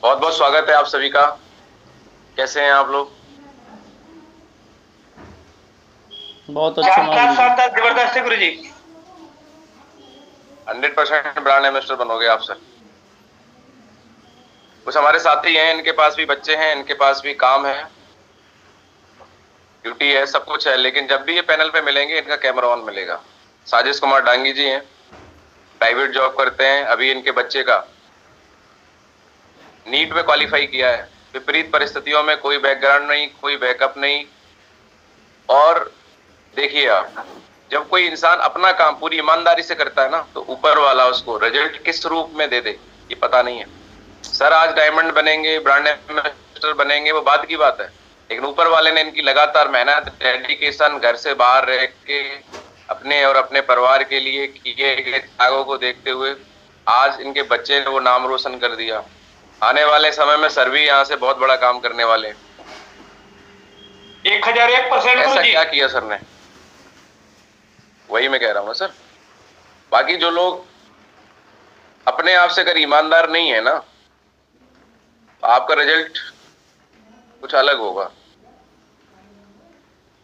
बहुत बहुत स्वागत है आप सभी का। कैसे हैं आप लोग? बहुत अच्छे माँ शानदार गुरु जी। शानदार जबरदस्त है गुरु जी। 100% ब्रांड एम्बेसडर बनोगे आप सर। कुछ हमारे साथी हैं, इनके पास भी बच्चे हैं, इनके पास भी काम है, ड्यूटी है, सब कुछ है, लेकिन जब भी ये पैनल पे मिलेंगे इनका कैमरा ऑन मिलेगा। साजिश कुमार डांगी जी हैं, प्राइवेट जॉब करते हैं। अभी इनके बच्चे का नीट में क्वालिफाई किया है। विपरीत परिस्थितियों में कोई बैकग्राउंड नहीं, कोई बैकअप नहीं। और देखिए आप, जब कोई इंसान अपना काम पूरी ईमानदारी से करता है ना, तो ऊपर वाला उसको रिजल्ट किस रूप में दे दे ये पता नहीं है। सर आज डायमंड बनेंगे, ब्रांड एम्बेसडर बनेंगे, वो बात की बात है, लेकिन ऊपर वाले ने इनकी लगातार मेहनत, डेडिकेशन, घर से बाहर रह के अपने और अपने परिवार के लिए किए गए त्यागों को देखते हुए आज इनके बच्चे ने वो नाम रोशन कर दिया। आने वाले समय में सर भी यहाँ से बहुत बड़ा काम करने वाले हैं। 1001% गुरु ऐसा जी। क्या किया सर ने, वही मैं कह रहा हूँ सर। बाकी जो लोग अपने आप से अगर ईमानदार नहीं है ना, तो आपका रिजल्ट कुछ अलग होगा।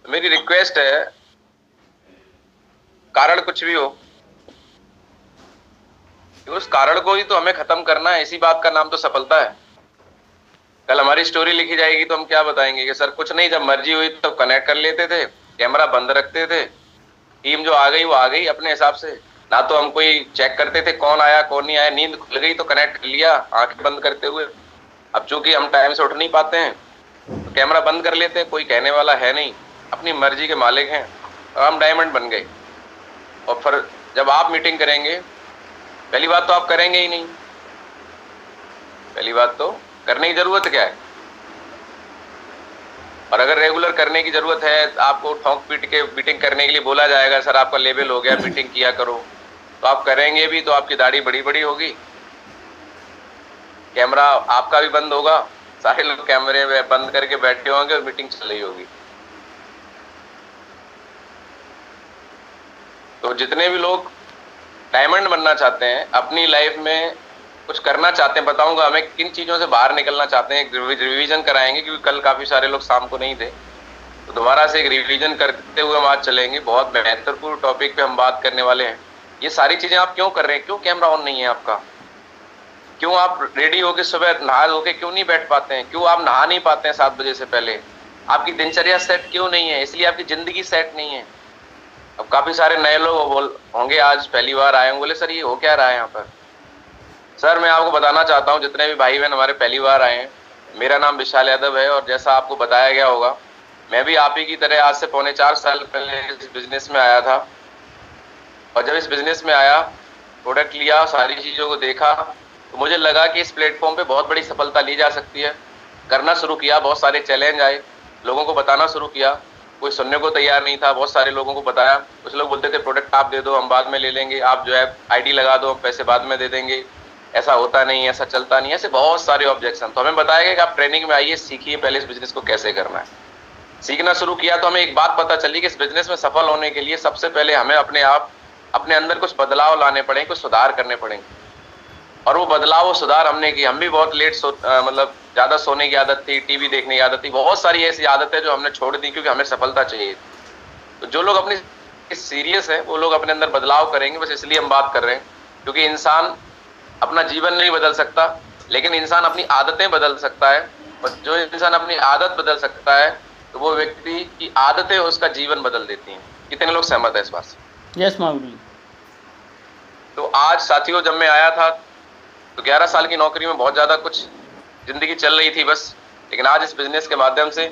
तो मेरी रिक्वेस्ट है, कारण कुछ भी हो, उस कारण को ही तो हमें खत्म करना है। इसी बात का नाम तो सफलता है। कल हमारी स्टोरी लिखी जाएगी तो हम क्या बताएंगे कि सर कुछ नहीं, जब मर्जी हुई तो कनेक्ट कर लेते थे, कैमरा बंद रखते थे, टीम जो आ गई अपने हिसाब से। ना तो हम कोई चेक करते थे कौन आया कौन नहीं आया, नींद खुल गई तो कनेक्ट कर लिया आंखें बंद करते हुए। अब चूंकि हम टाइम से उठ नहीं पाते हैं तो कैमरा बंद कर लेते हैं, कोई कहने वाला है नहीं, अपनी मर्जी के मालिक हैं, और हम डायमंड बन गए। और फिर जब आप मीटिंग करेंगे, पहली बात तो आप करेंगे ही नहीं। पहली बात तो करने की जरूरत क्या है, और अगर रेगुलर करने की जरूरत है, आपको ठोक पीट के मीटिंग करने के लिए बोला जाएगा, सर आपका लेवल हो गया मीटिंग किया करो, तो आप करेंगे भी तो आपकी दाढ़ी बड़ी बड़ी होगी, कैमरा आपका भी बंद होगा, सारे लोग कैमरे में बंद करके बैठे होंगे और मीटिंग चल रही होगी। तो जितने भी लोग डायमंड बनना चाहते हैं, अपनी लाइफ में कुछ करना चाहते हैं, बताऊंगा हमें किन चीजों से बाहर निकलना चाहते हैं। एक रिवीजन कराएंगे, क्योंकि कल काफी सारे लोग शाम को नहीं थे, तो दोबारा से एक रिवीजन करते हुए हम आज चलेंगे। बहुत महत्वपूर्ण टॉपिक पे हम बात करने वाले हैं। ये सारी चीजें आप क्यों कर रहे हैं? क्यों कैमरा ऑन नहीं है आपका? क्यों आप रेडी होके सुबह नहा धो के क्यों नहीं बैठ पाते हैं? क्यों आप नहा नहीं पाते हैं 7 बजे से पहले? आपकी दिनचर्या सेट क्यों नहीं है? इसलिए आपकी जिंदगी सेट नहीं है। अब काफी सारे नए लोग बोल होंगे, आज पहली बार आए होंगे, बोले सर ये हो क्या रहा है यहाँ पर। सर मैं आपको बताना चाहता हूँ, जितने भी भाई बहन हमारे पहली बार आए हैं, मेरा नाम विशाल यादव है, और जैसा आपको बताया गया होगा, मैं भी आप ही की तरह आज से 3.25 साल पहले इस बिजनेस में आया था। और जब इस बिजनेस में आया, प्रोडक्ट लिया, सारी चीज़ों को देखा, तो मुझे लगा कि इस प्लेटफॉर्म पे बहुत बड़ी सफलता ली जा सकती है। करना शुरू किया, बहुत सारे चैलेंज आए, लोगों को बताना शुरू किया, कोई सुनने को तैयार नहीं था। बहुत सारे लोगों को बताया, कुछ लोग बोलते थे प्रोडक्ट आप दे दो हम बाद में ले लेंगे, आप जो है आईडी लगा दो हम पैसे बाद में दे देंगे, ऐसा होता नहीं, ऐसा चलता नहीं, ऐसे बहुत सारे ऑब्जेक्शन। तो हमें बताया गया कि आप ट्रेनिंग में आइए, सीखिए पहले इस बिजनेस को कैसे करना है। सीखना शुरू किया तो हमें एक बात पता चली कि इस बिजनेस में सफल होने के लिए सबसे पहले हमें अपने अंदर कुछ बदलाव लाने पड़ेंगे, कुछ सुधार करने पड़ेंगे। और वो बदलाव, वो सुधार हमने की। हम भी बहुत लेट मतलब ज्यादा सोने की आदत थी, टीवी देखने की आदत थी, बहुत सारी ऐसी आदतें जो हमने छोड़ दी क्योंकि हमें सफलता चाहिए। तो जो लोग अपनी सीरियस है वो लोग अपने अंदर बदलाव करेंगे, बस इसलिए हम बात कर रहे हैं। क्योंकि इंसान अपना जीवन नहीं बदल सकता, लेकिन इंसान अपनी आदतें बदल सकता है। और जो इंसान अपनी आदत बदल सकता है, तो वो व्यक्ति की आदतें उसका जीवन बदल देती हैं। कितने लोग सहमत है इस बात से? यस माँ गुरु जी। तो आज साथियों, जब मैं आया था तो 11 साल की नौकरी में बहुत ज्यादा कुछ जिंदगी चल रही थी बस, लेकिन आज इस बिजनेस के माध्यम से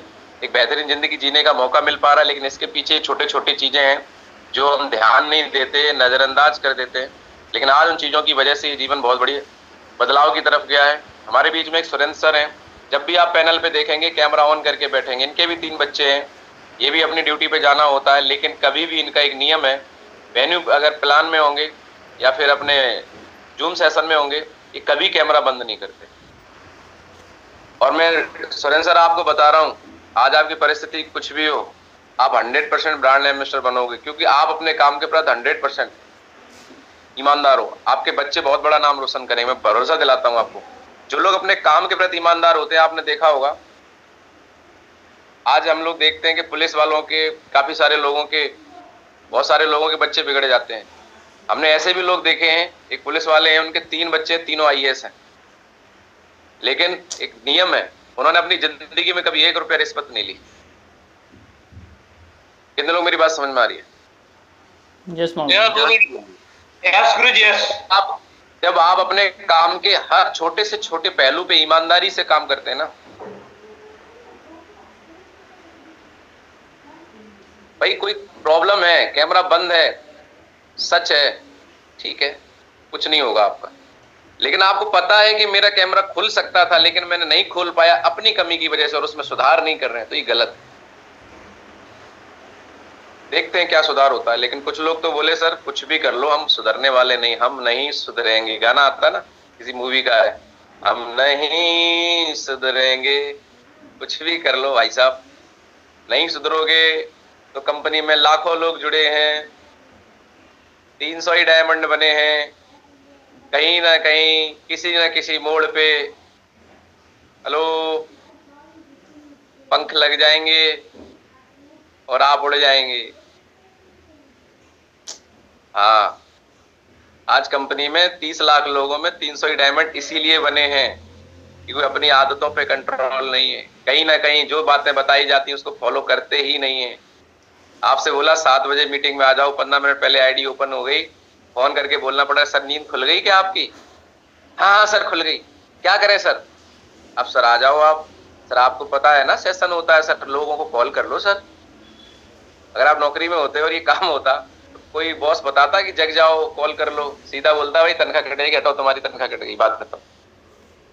एक बेहतरीन जिंदगी जीने का मौका मिल पा रहा है। लेकिन इसके पीछे छोटे छोटी चीजें हैं जो हम ध्यान नहीं देते, नजरअंदाज कर देते हैं। लेकिन आज उन चीजों की वजह से ये जीवन बहुत बड़ी बदलाव की तरफ गया है। हमारे बीच में एक सुरेंद्र सर हैं, जब भी आप पैनल पे देखेंगे कैमरा ऑन करके बैठेंगे। इनके भी 3 बच्चे हैं, ये भी अपनी ड्यूटी पे जाना होता है, लेकिन कभी भी इनका एक नियम है, वेन्यू अगर प्लान में होंगे या फिर अपने जूम सेशन में होंगे, ये कभी कैमरा बंद नहीं करते। और मैं सुरेंद्र सर आपको बता रहा हूँ, आज आपकी परिस्थिति कुछ भी हो, आप 100% ब्रांड एम्बेसडर बनोगे, क्योंकि आप अपने काम के प्रति 100% ईमानदार हो। आपके बच्चे बहुत बड़ा नाम रोशन करेंगे, मैं भरोसा दिलाता हूँ आपको। जो लोग अपने काम के प्रति ईमानदार होते हैं, आपने देखा होगा, आज हम लोग देखते हैं कि पुलिस वालों के, काफी सारे लोगों के, बहुत सारे लोगों के बच्चे बिगड़ जाते हैं। हमने ऐसे भी लोग देखे हैं, एक पुलिस वाले हैं, उनके 3 बच्चे, तीनों आईएएस हैं, लेकिन एक नियम है, उन्होंने अपनी जिंदगी में कभी 1 रुपया रिश्वत नहीं ली। कितने लोग मेरी बात समझ में आ रही है? यस गुरुजी यस। आप जब आप अपने काम के हर छोटे से छोटे पहलू पे ईमानदारी से काम करते हैं ना, भाई कोई प्रॉब्लम है, कैमरा बंद है, सच है, ठीक है, कुछ नहीं होगा आपका, लेकिन आपको पता है कि मेरा कैमरा खुल सकता था लेकिन मैंने नहीं खोल पाया अपनी कमी की वजह से, और उसमें सुधार नहीं कर रहे हैं, तो ये गलत। देखते हैं क्या सुधार होता है। लेकिन कुछ लोग तो बोले सर कुछ भी कर लो, हम सुधरने वाले नहीं, हम नहीं सुधरेंगे। गाना आता ना, किसी मूवी का है, हम नहीं सुधरेंगे, कुछ भी कर लो भाई साहब, नहीं सुधरोगे तो कंपनी में लाखों लोग जुड़े हैं, 300 ही डायमंड बने हैं, कहीं ना कहीं किसी ना किसी मोड़ पे हेलो पंख लग जाएंगे और आप उड़ जाएंगे। हाँ, आज कंपनी में 30 लाख लोगों में 300 ही डायमंड इसीलिए बने हैं क्योंकि अपनी आदतों पे कंट्रोल नहीं है, कहीं ना कहीं जो बातें बताई जाती हैं उसको फॉलो करते ही नहीं है। आपसे बोला 7 बजे मीटिंग में आ जाओ, 15 मिनट पहले आईडी ओपन हो गई, फोन करके बोलना पड़ा सर नींद खुल गई क्या आपकी? हाँ सर खुल गई। क्या करें सर? अब सर आ जाओ आप, सर आपको पता है ना सेशन होता है सर, लोगों को कॉल कर लो सर। अगर आप नौकरी में होते और ये काम होता तो कोई बॉस बताता कि जग जाओ कॉल कर लो, सीधा बोलता भाई तनख्वाह कटेगी, हटाओ तुम्हारी तनख्वाह कटेगी, बात खत्म।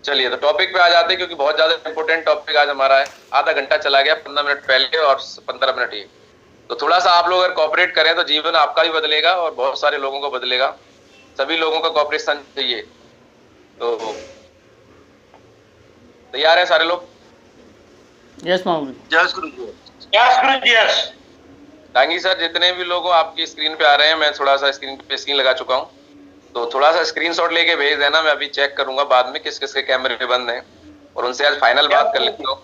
चलिए तो टॉपिक पे आ जाते हैं क्योंकि बहुत ज्यादा इंपॉर्टेंट टॉपिक आज हमारा है। आधा घंटा चला गया, 15 मिनट पहले और 15 मिनट ये, तो थोड़ा सा आप लोग अगर कॉपरेट करें तो जीवन आपका भी बदलेगा और बहुत सारे लोगों को बदलेगा। सभी लोगों का कॉपरेशन चाहिए। तो तैयार है सारे लोग? यस मामू। यस गुरुजी यस। डांगी सर जितने भी लोग आपकी स्क्रीन पे आ रहे हैं, मैं थोड़ा सा स्क्रीन पे स्क्रीन लगा चुका हूँ, तो थोड़ा सा स्क्रीनशॉट लेके भेज देना, मैं अभी चेक करूंगा बाद में किस किस के कैमरे बंद हैं, और उनसे आज फाइनल बात कर लेता हूँ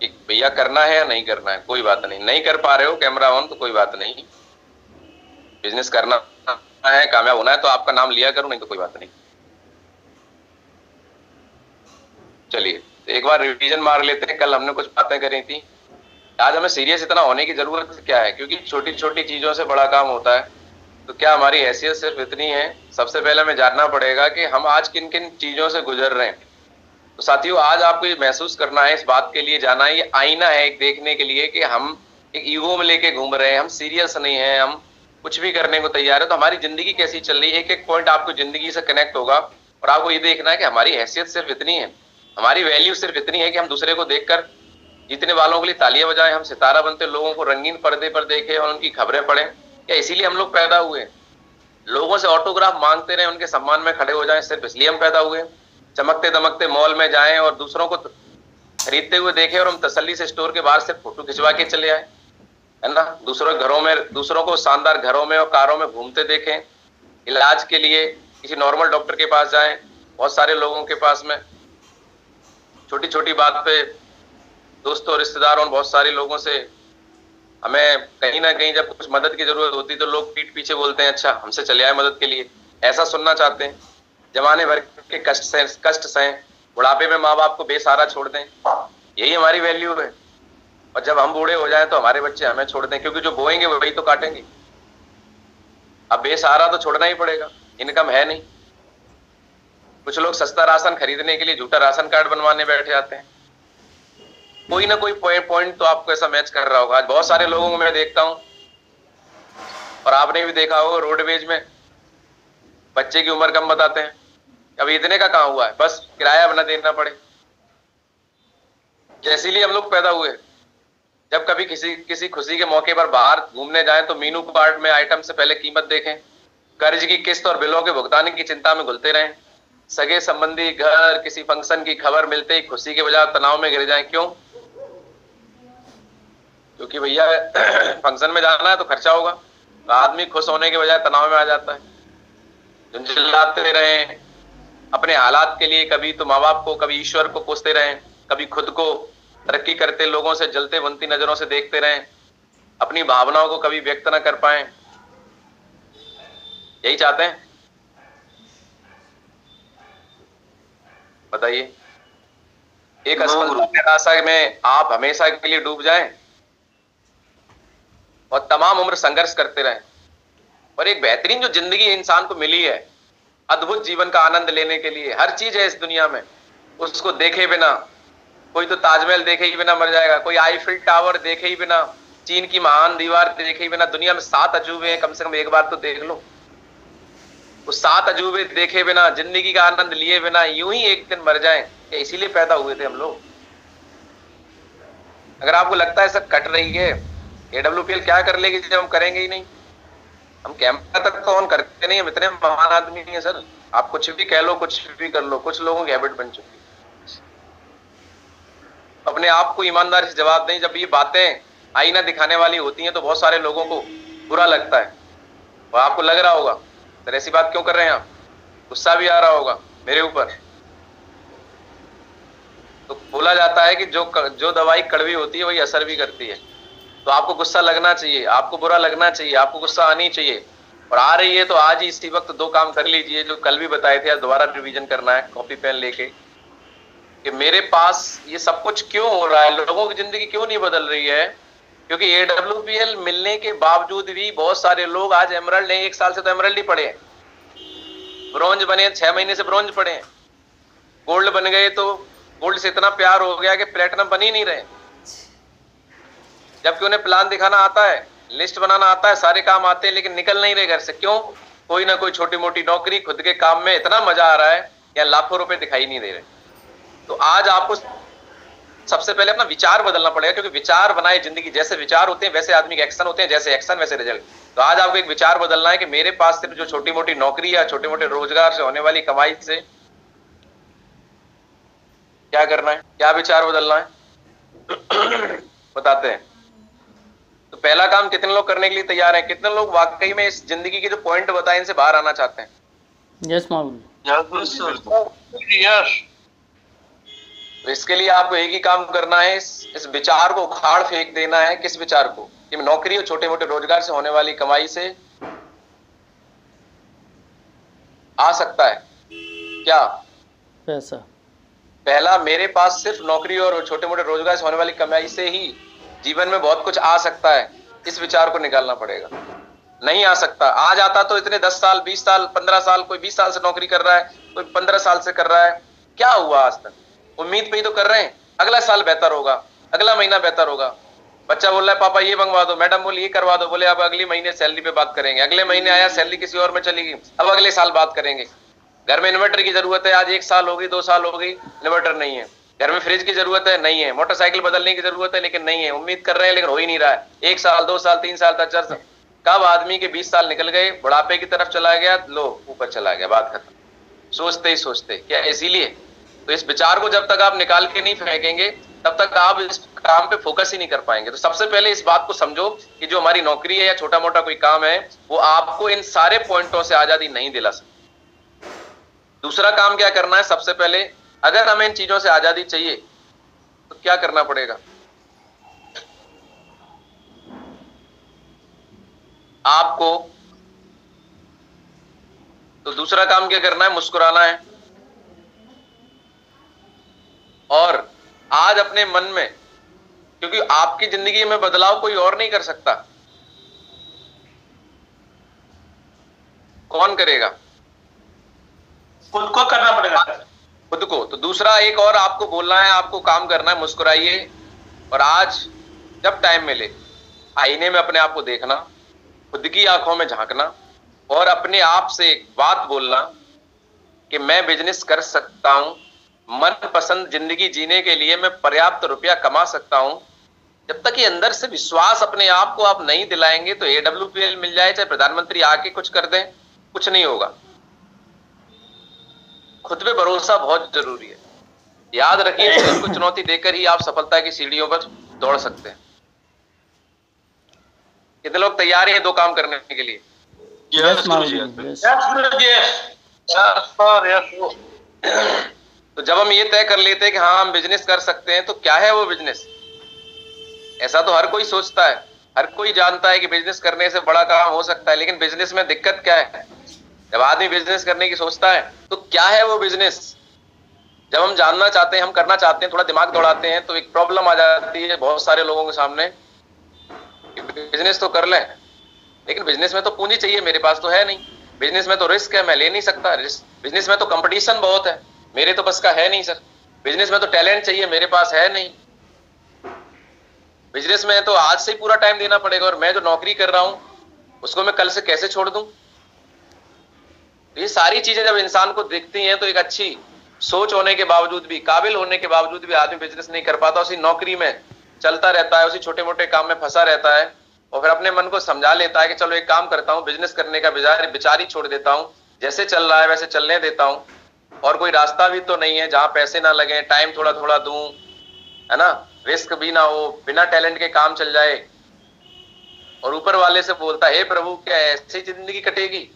कि भैया करना है या नहीं करना है। कोई बात नहीं, नहीं कर पा रहे हो कैमरा ऑन तो कोई बात नहीं, बिजनेस करना है, कामयाब होना है तो आपका नाम लिया करूं, नहीं तो कोई बात नहीं। चलिए तो एक बार रिवीजन मार लेते हैं। कल हमने कुछ बातें करी थी, आज हमें सीरियस इतना होने की जरूरत क्या है, क्योंकि छोटी छोटी चीजों से बड़ा काम होता है। तो क्या हमारी हैसियत सिर्फ इतनी है? सबसे पहले हमें जानना पड़ेगा कि हम आज किन किन चीजों से गुजर रहे हैं। तो साथियों आज आपको ये महसूस करना है, इस बात के लिए जाना है, ये आईना है एक देखने के लिए कि हम एक ईगो में लेके घूम रहे हैं, हम सीरियस नहीं है, हम कुछ भी करने को तैयार है। तो हमारी जिंदगी कैसी चल रही है, एक एक पॉइंट आपको जिंदगी से कनेक्ट होगा और आपको ये देखना है कि हमारी हैसियत सिर्फ इतनी है, हमारी वैल्यू सिर्फ इतनी है कि हम दूसरे को देखकर जीतने वालों के लिए तालियां बजाएं, हम सितारा बनते लोगों को रंगीन पर्दे पर देखें और उनकी खबरें पढ़ें। क्या इसीलिए हम लोग पैदा हुए? लोगों से ऑटोग्राफ मांगते रहे, उनके सम्मान में खड़े हो जाएं, सिर्फ इसलिए हम पैदा हुए? चमकते दमकते मॉल में जाएं और दूसरों को खरीदते हुए देखें और हम तसल्ली से स्टोर के बाहर से फोटो खिंचवा के चले आए, है ना? दूसरों घरों में, दूसरों को शानदार घरों में और कारों में घूमते देखें। इलाज के लिए किसी नॉर्मल डॉक्टर के पास जाएं, बहुत सारे लोगों के पास में छोटी छोटी बात पे दोस्तों रिश्तेदारों बहुत सारे लोगों से हमें कहीं ना कहीं जब कुछ मदद की जरूरत होती तो लोग पीठ पीछे बोलते हैं अच्छा हमसे चले आए मदद के लिए, ऐसा सुनना चाहते हैं। जमाने भर के कष्ट सहें, बुढ़ापे में माँ बाप को बेसहारा छोड़ दें, यही हमारी वैल्यू है। और जब हम बूढ़े हो जाएं तो हमारे बच्चे हमें छोड़ दें, क्योंकि जो बोएंगे वही तो काटेंगे। अब बेसहारा तो छोड़ना ही पड़ेगा, इनकम है नहीं। कुछ लोग सस्ता राशन खरीदने के लिए झूठा राशन कार्ड बनवाने बैठ जाते हैं। कोई ना कोई पॉइंट तो आपको ऐसा मैच कर रहा होगा। आज बहुत सारे लोगों को मैं देखता हूं और आपने भी देखा होगा, रोडवेज में बच्चे की उम्र कम बताते हैं, अभी इतने का कहां हुआ है, बस किराया बना देना पड़े। इसीलिए हम लोग पैदा हुए। जब कभी किसी खुशी के मौके पर बाहर घूमने जाएं तो मीनू कार्ड में आइटम से पहले कीमत देखें, कर्ज की किस्त और बिलों के भुगतान की चिंता में घुलते रहें, सगे संबंधी घर किसी फंक्शन की खबर मिलते ही खुशी के बजाय तनाव में गिर जाएं। क्यों? क्योंकि भैया फंक्शन में जाना है तो खर्चा होगा, तो आदमी खुश होने के बजाय तनाव में आ जाता है। झुंझलाते रहें, अपने हालात के लिए कभी तो माँ बाप को, कभी ईश्वर को कोसते रहें, कभी खुद को तरक्की करते लोगों से जलते बनती नजरों से देखते रहें, अपनी भावनाओं को कभी व्यक्त ना कर पाए। यही चाहते हैं? बताइए। एक असफलता निराशा में आप हमेशा के लिए डूब जाएं और तमाम उम्र संघर्ष करते रहें, और एक बेहतरीन जो जिंदगी इंसान को मिली है, अद्भुत जीवन का आनंद लेने के लिए हर चीज है इस दुनिया में, उसको देखे बिना, कोई तो ताजमहल देखे ही बिना मर जाएगा, कोई आईफिल टावर देखे ही बिना, चीन की महान दीवार देखे ही बिना। दुनिया में 7 अजूबे हैं, कम से कम एक बार तो देख लो। उस 7 अजूबे देखे बिना, जिंदगी का आनंद लिए बिना यूं ही एक दिन मर जाएं, क्या इसीलिए पैदा हुए थे हम लोग? अगर आपको लगता है सब कट रही है, AWPL क्या कर लेगी जब हम करेंगे ही नहीं? हम कैमरा तक तो ऑन करते नहीं, हम इतने महान आदमी नहीं है सर। आप कुछ भी कह लो, कुछ भी कर लो, कुछ लोगों की हैबिट बन चुकी है। अपने आप को ईमानदारी से जवाब दें। जब ये बातें आईना दिखाने वाली होती हैं तो बहुत सारे लोगों को बुरा लगता है, और आपको लग रहा होगा सर ऐसी बात क्यों कर रहे हैं आप, गुस्सा भी आ रहा होगा मेरे ऊपर। तो बोला जाता है कि जो दवाई कड़वी होती है वही असर भी करती है। तो आपको गुस्सा लगना चाहिए, आपको बुरा लगना चाहिए, आपको गुस्सा आनी चाहिए, और आ रही है तो आज ही इसी वक्त 2 काम कर लीजिए जो कल भी बताए थे। आज दोबारा रिवीजन करना है कॉपी पेन लेके, कि मेरे पास ये सब कुछ क्यों हो रहा है, लोगों की जिंदगी क्यों नहीं बदल रही है। क्योंकि AWPL मिलने के बावजूद भी बहुत सारे लोग आज एमरल्ड हैं, 1 साल से तो एमरल्ड ही पड़े हैं, ब्रॉन्ज बने 6 महीने से ब्रॉन्ज पड़े हैं, गोल्ड बन गए तो गोल्ड से इतना प्यार हो गया कि प्लेटिनम बन ही नहीं रहे, जबकि उन्हें प्लान दिखाना आता है, लिस्ट बनाना आता है, सारे काम आते हैं, लेकिन निकल नहीं रहे घर से। क्यों? कोई ना कोई छोटी मोटी नौकरी, खुद के काम में इतना मजा आ रहा है या लाखों रुपए दिखाई नहीं दे रहे। तो आज आपको सबसे पहले अपना विचार बदलना पड़ेगा, क्योंकि विचार बनाए जिंदगी। जैसे विचार होते हैं वैसे आदमी के एक्शन होते हैं, जैसे एक्शन वैसे रिजल्ट। तो आज आपको एक विचार बदलना है कि मेरे पास सिर्फ जो छोटी मोटी नौकरी या छोटे मोटे रोजगार से होने वाली कमाई से क्या करना है, क्या विचार बदलना है बताते हैं। तो पहला काम कितने लोग करने के लिए तैयार हैं? कितने लोग वाकई में इस जिंदगी के जो पॉइंट बताए इनसे बाहर आना चाहते हैं? यस महागुरु। यस। तो इसके लिए आपको एक ही काम करना है, इस विचार को उखाड़ फेंक देना है। किस विचार को? कि नौकरी और छोटे मोटे रोजगार से होने वाली कमाई से आ सकता है क्या पैसा? पहला, मेरे पास सिर्फ नौकरी और छोटे मोटे रोजगार से होने वाली कमाई से ही जीवन में बहुत कुछ आ सकता है, इस विचार को निकालना पड़ेगा। नहीं आ सकता। आज आता तो इतने 10 साल 20 साल 15 साल, कोई 20 साल से नौकरी कर रहा है, कोई 15 साल से कर रहा है। क्या हुआ आज तक? उम्मीद पे ही तो कर रहे हैं अगला साल बेहतर होगा, अगला महीना बेहतर होगा। बच्चा बोल रहा है पापा ये मंगवा दो, मैडम बोली ये करवा दो, बोले अब अगले महीने सैलरी पे बात करेंगे। अगले महीने आया सैलरी किसी और में चली गई, अब अगले साल बात करेंगे। घर में इन्वर्टर की जरूरत है, आज 1 साल हो गई 2 साल हो गई, इन्वर्टर नहीं है। घर में फ्रिज की जरूरत है, नहीं है। मोटरसाइकिल बदलने की जरूरत है, लेकिन नहीं है। उम्मीद कर रहे हैं लेकिन हो ही नहीं रहा है। 1 साल 2 साल 3 साल 4 साल, कब आदमी के 20 साल निकल गए, बुढ़ापे की तरफ चला गया, लो ऊपर चला गया, बात खत्म। सोचते ही सोचते क्या इसीलिए? तो इस विचार को जब तक आप निकाल के नहीं फेंकेंगे तब तक आप इस काम पे फोकस ही नहीं कर पाएंगे। तो सबसे पहले इस बात को समझो कि जो हमारी नौकरी है या छोटा मोटा कोई काम है वो आपको इन सारे पॉइंटों से आजादी नहीं दिला सकता। दूसरा काम क्या करना है? सबसे पहले अगर हमें इन चीजों से आजादी चाहिए तो क्या करना पड़ेगा? आपको तो दूसरा काम क्या करना है? मुस्कुराना है। और आज अपने मन में, क्योंकि आपकी जिंदगी में बदलाव कोई और नहीं कर सकता, कौन करेगा? खुद को करना पड़ेगा, खुद को। तो दूसरा एक और आपको बोलना है, आपको काम करना है, मुस्कुराइए। और आज जब टाइम मिले आईने में अपने आप को देखना, खुद की आंखों में झांकना और अपने आप से एक बात बोलना कि मैं बिजनेस कर सकता हूं, मनपसंद जिंदगी जीने के लिए मैं पर्याप्त रुपया कमा सकता हूं। जब तक ये अंदर से विश्वास अपने आप को आप नहीं दिलाएंगे तो AWPL मिल जाए, चाहे प्रधानमंत्री आके कुछ कर दें, कुछ नहीं होगा। खुद पे भरोसा बहुत जरूरी है। याद रखिए, खुद को चुनौती देकर ही आप सफलता की सीढ़ियों पर दौड़ सकते हैं। कितने लोग तैयार हैं 2 काम करने के लिए? यस महागुरु। यस। यस गुरुजी, यस। Yes sir, yes. तो जब हम ये तय कर लेते हैं कि हाँ हम बिजनेस कर सकते हैं, तो क्या है वो बिजनेस? ऐसा तो हर कोई सोचता है, हर कोई जानता है कि बिजनेस करने से बड़ा काम हो सकता है, लेकिन बिजनेस में दिक्कत क्या है? जब आदमी बिजनेस करने की सोचता है तो क्या है वो बिजनेस? जब हम जानना चाहते हैं, हम करना चाहते हैं, थोड़ा दिमाग दौड़ाते हैं, तो एक प्रॉब्लम आ जाती है बहुत सारे लोगों के सामने कि बिजनेस तो कर लें, लेकिन बिजनेस में तो पूंजी चाहिए, मेरे पास तो है नहीं। बिजनेस में तो रिस्क है, मैं ले नहीं सकता रिस्क। बिजनेस में तो कंपटीशन बहुत है, मेरे तो बस का है नहीं सर। बिजनेस में तो टैलेंट चाहिए, मेरे पास है नहीं। बिजनेस में तो आज से ही पूरा टाइम देना पड़ेगा, और मैं जो नौकरी कर रहा हूं उसको मैं कल से कैसे छोड़ दूं? ये सारी चीजें जब इंसान को दिखती हैं तो एक अच्छी सोच होने के बावजूद भी, काबिल होने के बावजूद भी आदमी बिजनेस नहीं कर पाता, उसी नौकरी में चलता रहता है, उसी छोटे मोटे काम में फंसा रहता है, और फिर अपने मन को समझा लेता है कि चलो एक काम करता हूं, बिजनेस करने का विचार ही छोड़ देता हूं, जैसे चल रहा है वैसे चलने देता हूं, और कोई रास्ता भी तो नहीं है जहां पैसे ना लगे, टाइम थोड़ा थोड़ा दूं, है ना, रिस्क भी ना हो, बिना टैलेंट के काम चल जाए। और ऊपर वाले से बोलता है, हे प्रभु क्या ऐसी जिंदगी कटेगी?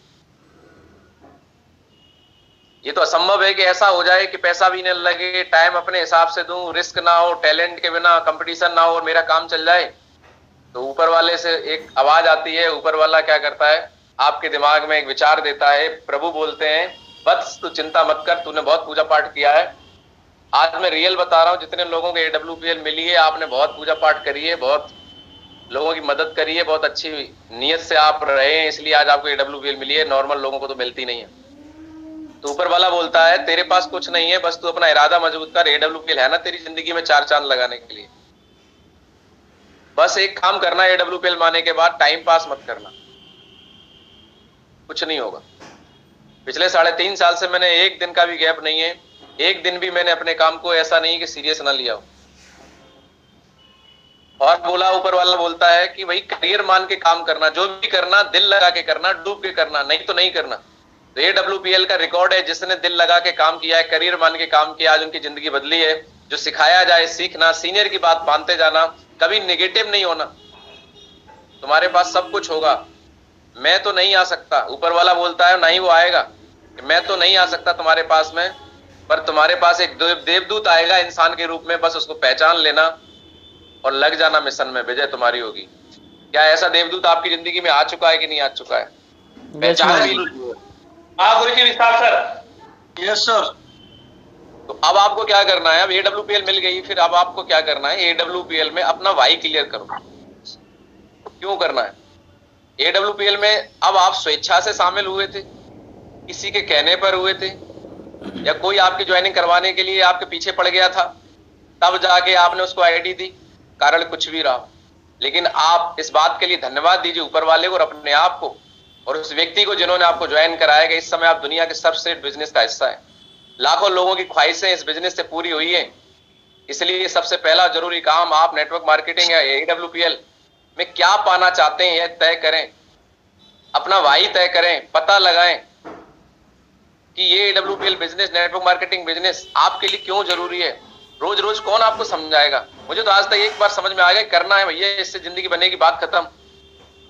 ये तो असंभव है कि ऐसा हो जाए कि पैसा भी न लगे, टाइम अपने हिसाब से दूं, रिस्क ना हो, टैलेंट के बिना कंपटीशन ना हो, और मेरा काम चल जाए। तो ऊपर वाले से एक आवाज आती है, ऊपर वाला क्या करता है, आपके दिमाग में एक विचार देता है। प्रभु बोलते हैं, बस तू चिंता मत कर, तूने बहुत पूजा पाठ किया है। आज मैं रियल बता रहा हूं, जितने लोगों को AWPL मिली है, आपने बहुत पूजा पाठ करी है, बहुत लोगों की मदद करी है, बहुत अच्छी नीयत से आप रहे हैं, इसलिए आज आपको AWPL मिली है, नॉर्मल लोगों को तो मिलती नहीं है। तो ऊपर वाला बोलता है, तेरे पास कुछ नहीं है, बस तू अपना इरादा मजबूत कर, AWPL है ना तेरी जिंदगी में 4 चांद लगाने के लिए। बस एक काम करना, AWPL माने के बाद टाइम पास मत करना, कुछ नहीं होगा। पिछले 3.5 साल से मैंने एक दिन का भी गैप नहीं है, एक दिन भी मैंने अपने काम को ऐसा नहीं कि सीरियस ना लिया हो। और बोला, ऊपर वाला बोलता है कि भाई करियर मान के काम करना, जो भी करना दिल लगा के करना, डूब के करना, नहीं तो नहीं करना। तो AWPL का रिकॉर्ड है, जिसने दिल लगा के काम किया है, करियर मान के काम किया, आज उनकी जिंदगी बदली है। जो सिखाया जाए सीखना, सीनियर की बात मानते जाना, कभी नेगेटिव नहीं होना। तुम्हारे पास सब कुछ होगा, मैं तो नहीं आ सकता, ऊपर वाला बोलता है, नहीं वो आएगा कि मैं तो नहीं आ सकता तुम्हारे पास में, पर तुम्हारे पास एक देवदूत आएगा इंसान के रूप में, बस उसको पहचान लेना और लग जाना मिशन में, विजय तुम्हारी होगी। क्या ऐसा देवदूत आपकी जिंदगी में आ चुका है कि नहीं आ चुका है? पहचान भी। हाँ गुरु जी, विस्तार सर। Yes sir. तो अब आपको क्या करना है? अब AWPL मिल गई, फिर अब आपको क्या करना है? AWPL में अपना वाई क्लियर करो। क्यों करना है? AWPL में अब आप स्वेच्छा से शामिल हुए थे, किसी के कहने पर हुए थे, या कोई आपकी ज्वाइनिंग करवाने के लिए आपके पीछे पड़ गया था, तब जाके आपने उसको आईडी दी, कारण कुछ भी रहा, लेकिन आप इस बात के लिए धन्यवाद दीजिए ऊपर वाले को और अपने आप को और उस व्यक्ति को जिन्होंने आपको ज्वाइन कराया कि इस समय आप दुनिया के सबसे बिजनेस का हिस्सा है। लाखों लोगों की ख्वाहिशें इस बिजनेस से पूरी हुई है, इसलिए सबसे पहला जरूरी काम, आप नेटवर्क मार्केटिंग या AWPL में क्या पाना चाहते हैं यह तय करें, अपना वाई तय करें, पता लगाएं कि ये AWPL business, network marketing business आपके लिए क्यों जरूरी है। रोज रोज कौन आपको समझाएगा? मुझे तो आज तक एक बार समझ में आ गया, करना है भैया, इससे जिंदगी बनेगी, बात खत्म।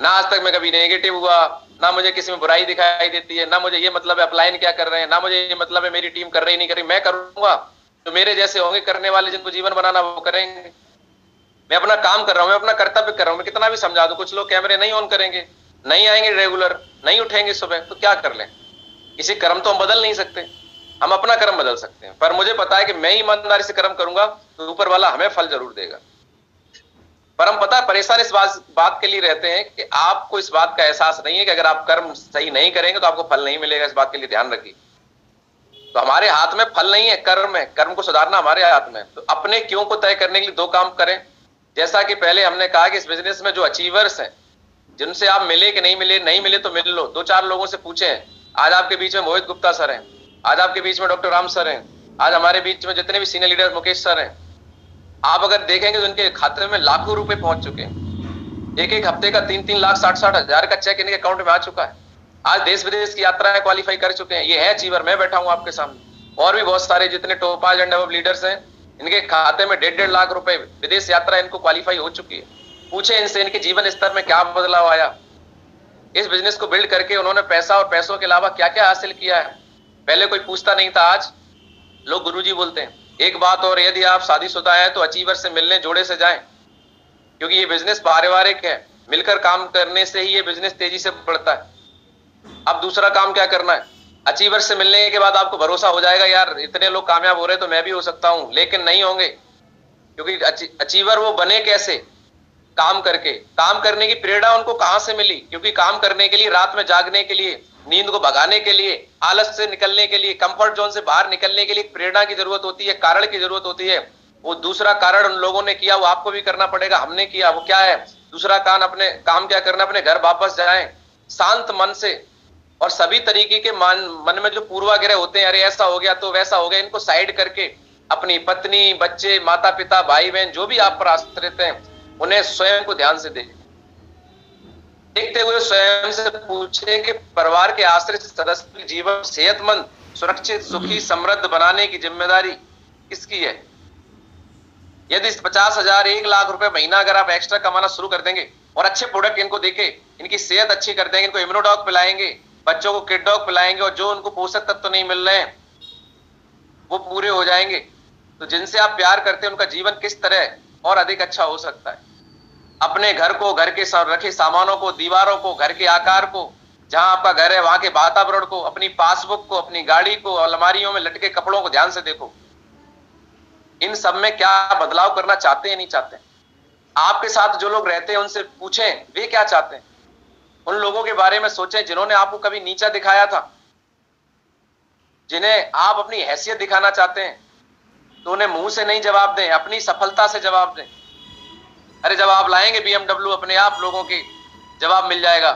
ना आज तक मैं कभी नेगेटिव हुआ, ना मुझे किसी में बुराई दिखाई देती है, ना मुझे ये मतलब है अपलाइन क्या कर रहे हैं, ना मुझे ये मतलब है मेरी टीम कर रही नहीं कर रही। मैं करूंगा, तो मेरे जैसे होंगे करने वाले, जिनको जीवन बनाना वो करेंगे। मैं अपना काम कर रहा हूं, मैं अपना कर्तव्य कर रहा हूं, मैं कितना भी समझा दूं, कुछ लोग कैमरे नहीं ऑन करेंगे, नहीं आएंगे रेगुलर, नहीं उठेंगे सुबह, तो क्या कर लें? किसी कर्म तो हम बदल नहीं सकते, हम अपना कर्म बदल सकते हैं, पर मुझे पता है कि मैं ईमानदारी से कर्म करूंगा तो ऊपर वाला हमें फल जरूर देगा। पर हम पता है परेशान इस बात के लिए रहते हैं कि आपको इस बात का एहसास नहीं है कि अगर आप कर्म सही नहीं करेंगे तो आपको फल नहीं मिलेगा। इस बात के लिए ध्यान रखिए। तो हमारे हाथ में फल नहीं है, कर्म है, कर्म को सुधारना हमारे हाथ में। तो अपने क्यों को तय करने के लिए 2 काम करें। जैसा कि पहले हमने कहा कि इस बिजनेस में जो अचीवर्स हैं, जिनसे आप मिले कि नहीं मिले, नहीं मिले तो मिल लो, 2-4 लोगों से पूछें। आज आपके बीच में मोहित गुप्ता सर हैं, आज आपके बीच में डॉक्टर राम सर हैं, आज हमारे बीच में जितने भी सीनियर लीडर मुकेश सर हैं, आप अगर देखेंगे तो उनके खाते में लाखों रुपए पहुंच चुके हैं। एक हफ्ते का 3-3 लाख 60-60 हजार का चेक इनके अकाउंट में आ चुका है। आज देश विदेश की यात्राएं क्वालिफाई कर चुके हैं। ये है अचीवर, मैं बैठा हूं आपके सामने। और भी बहुत सारे जितने टॉप एंड अबव लीडर्स हैं, इनके खाते में 1.5 लाख रुपए विदेश यात्रा इनको क्वालिफाई हो चुकी है। पूछे इनसे इनके जीवन स्तर में क्या बदलाव आया, इस बिजनेस को बिल्ड करके उन्होंने पैसा और पैसों के अलावा क्या क्या हासिल किया है। पहले कोई पूछता नहीं था, आज लोग गुरुजी बोलते हैं। एक बात और, यदि आप शादीशुदा हैं तो अचीवर से मिलने जोड़े से जाएं, क्योंकि ये बिजनेस पारिवारिक है, मिलकर काम करने से ही ये बिजनेस तेजी से बढ़ता है। अब दूसरा काम क्या करना है, अचीवर से मिलने के बाद आपको भरोसा हो जाएगा यार इतने लोग कामयाब हो रहे हैं तो मैं भी हो सकता हूं, लेकिन नहीं होंगे, क्योंकि अचीवर वो बने कैसे, काम करके। काम करने की प्रेरणा उनको कहां से मिली, क्योंकि काम करने के लिए, रात में जागने के लिए, नींद को भगाने के लिए, आलस से निकलने के लिए, कंफर्ट जोन से बाहर निकलने के लिए प्रेरणा की जरूरत होती है, कारण की जरूरत होती है। वो दूसरा कारण उन लोगों ने किया, वो आपको भी करना पड़ेगा, हमने किया। वो क्या है दूसरा काम क्या करना, अपने घर वापस जाएं शांत मन से, और सभी तरीके के मन में जो पूर्वाग्रह होते हैं, अरे ऐसा हो गया तो वैसा हो गया, इनको साइड करके अपनी पत्नी, बच्चे, माता पिता, भाई बहन जो भी आप पर आश्रित हैं, उन्हें स्वयं को ध्यान से देखते हुए स्वयं से पूछे कि परिवार के आश्रित सदस्य की जीवन सेहतमंद, सुरक्षित, सुखी, समृद्ध बनाने की जिम्मेदारी किसकी है। यदि 50,000 1,00,000 रुपए महीना अगर आप एक्स्ट्रा कमाना शुरू कर देंगे और अच्छे प्रोडक्ट इनको देके इनकी सेहत अच्छी कर देंगे, इनको इम्यूनोडॉग पिलाएंगे, बच्चों को किड डॉग पिलाएंगे, और जो उनको पोषक तत्व तो नहीं मिल रहे हैं वो पूरे हो जाएंगे, तो जिनसे आप प्यार करते हैं उनका जीवन किस तरह और अधिक अच्छा हो सकता है। अपने घर को, घर के रखे सामानों को, दीवारों को, घर के आकार को, जहां आपका घर है वहां के वातावरण को, अपनी पासबुक को, अपनी गाड़ी को, अलमारियों में लटके कपड़ों को ध्यान से देखो। इन सब में क्या बदलाव करना चाहते हैं, नहीं चाहते। आपके साथ जो लोग रहते हैं उनसे पूछें वे क्या चाहते हैं, उन लोगों के बारे में सोचें जिन्होंने आपको कभी नीचा दिखाया था, जिन्हें आप अपनी हैसियत दिखाना चाहते हैं, तो उन्हें मुंह से नहीं जवाब दें, अपनी सफलता से जवाब दें। अरे जब आप लाएंगे BMW, अपने आप लोगों की जवाब मिल जाएगा,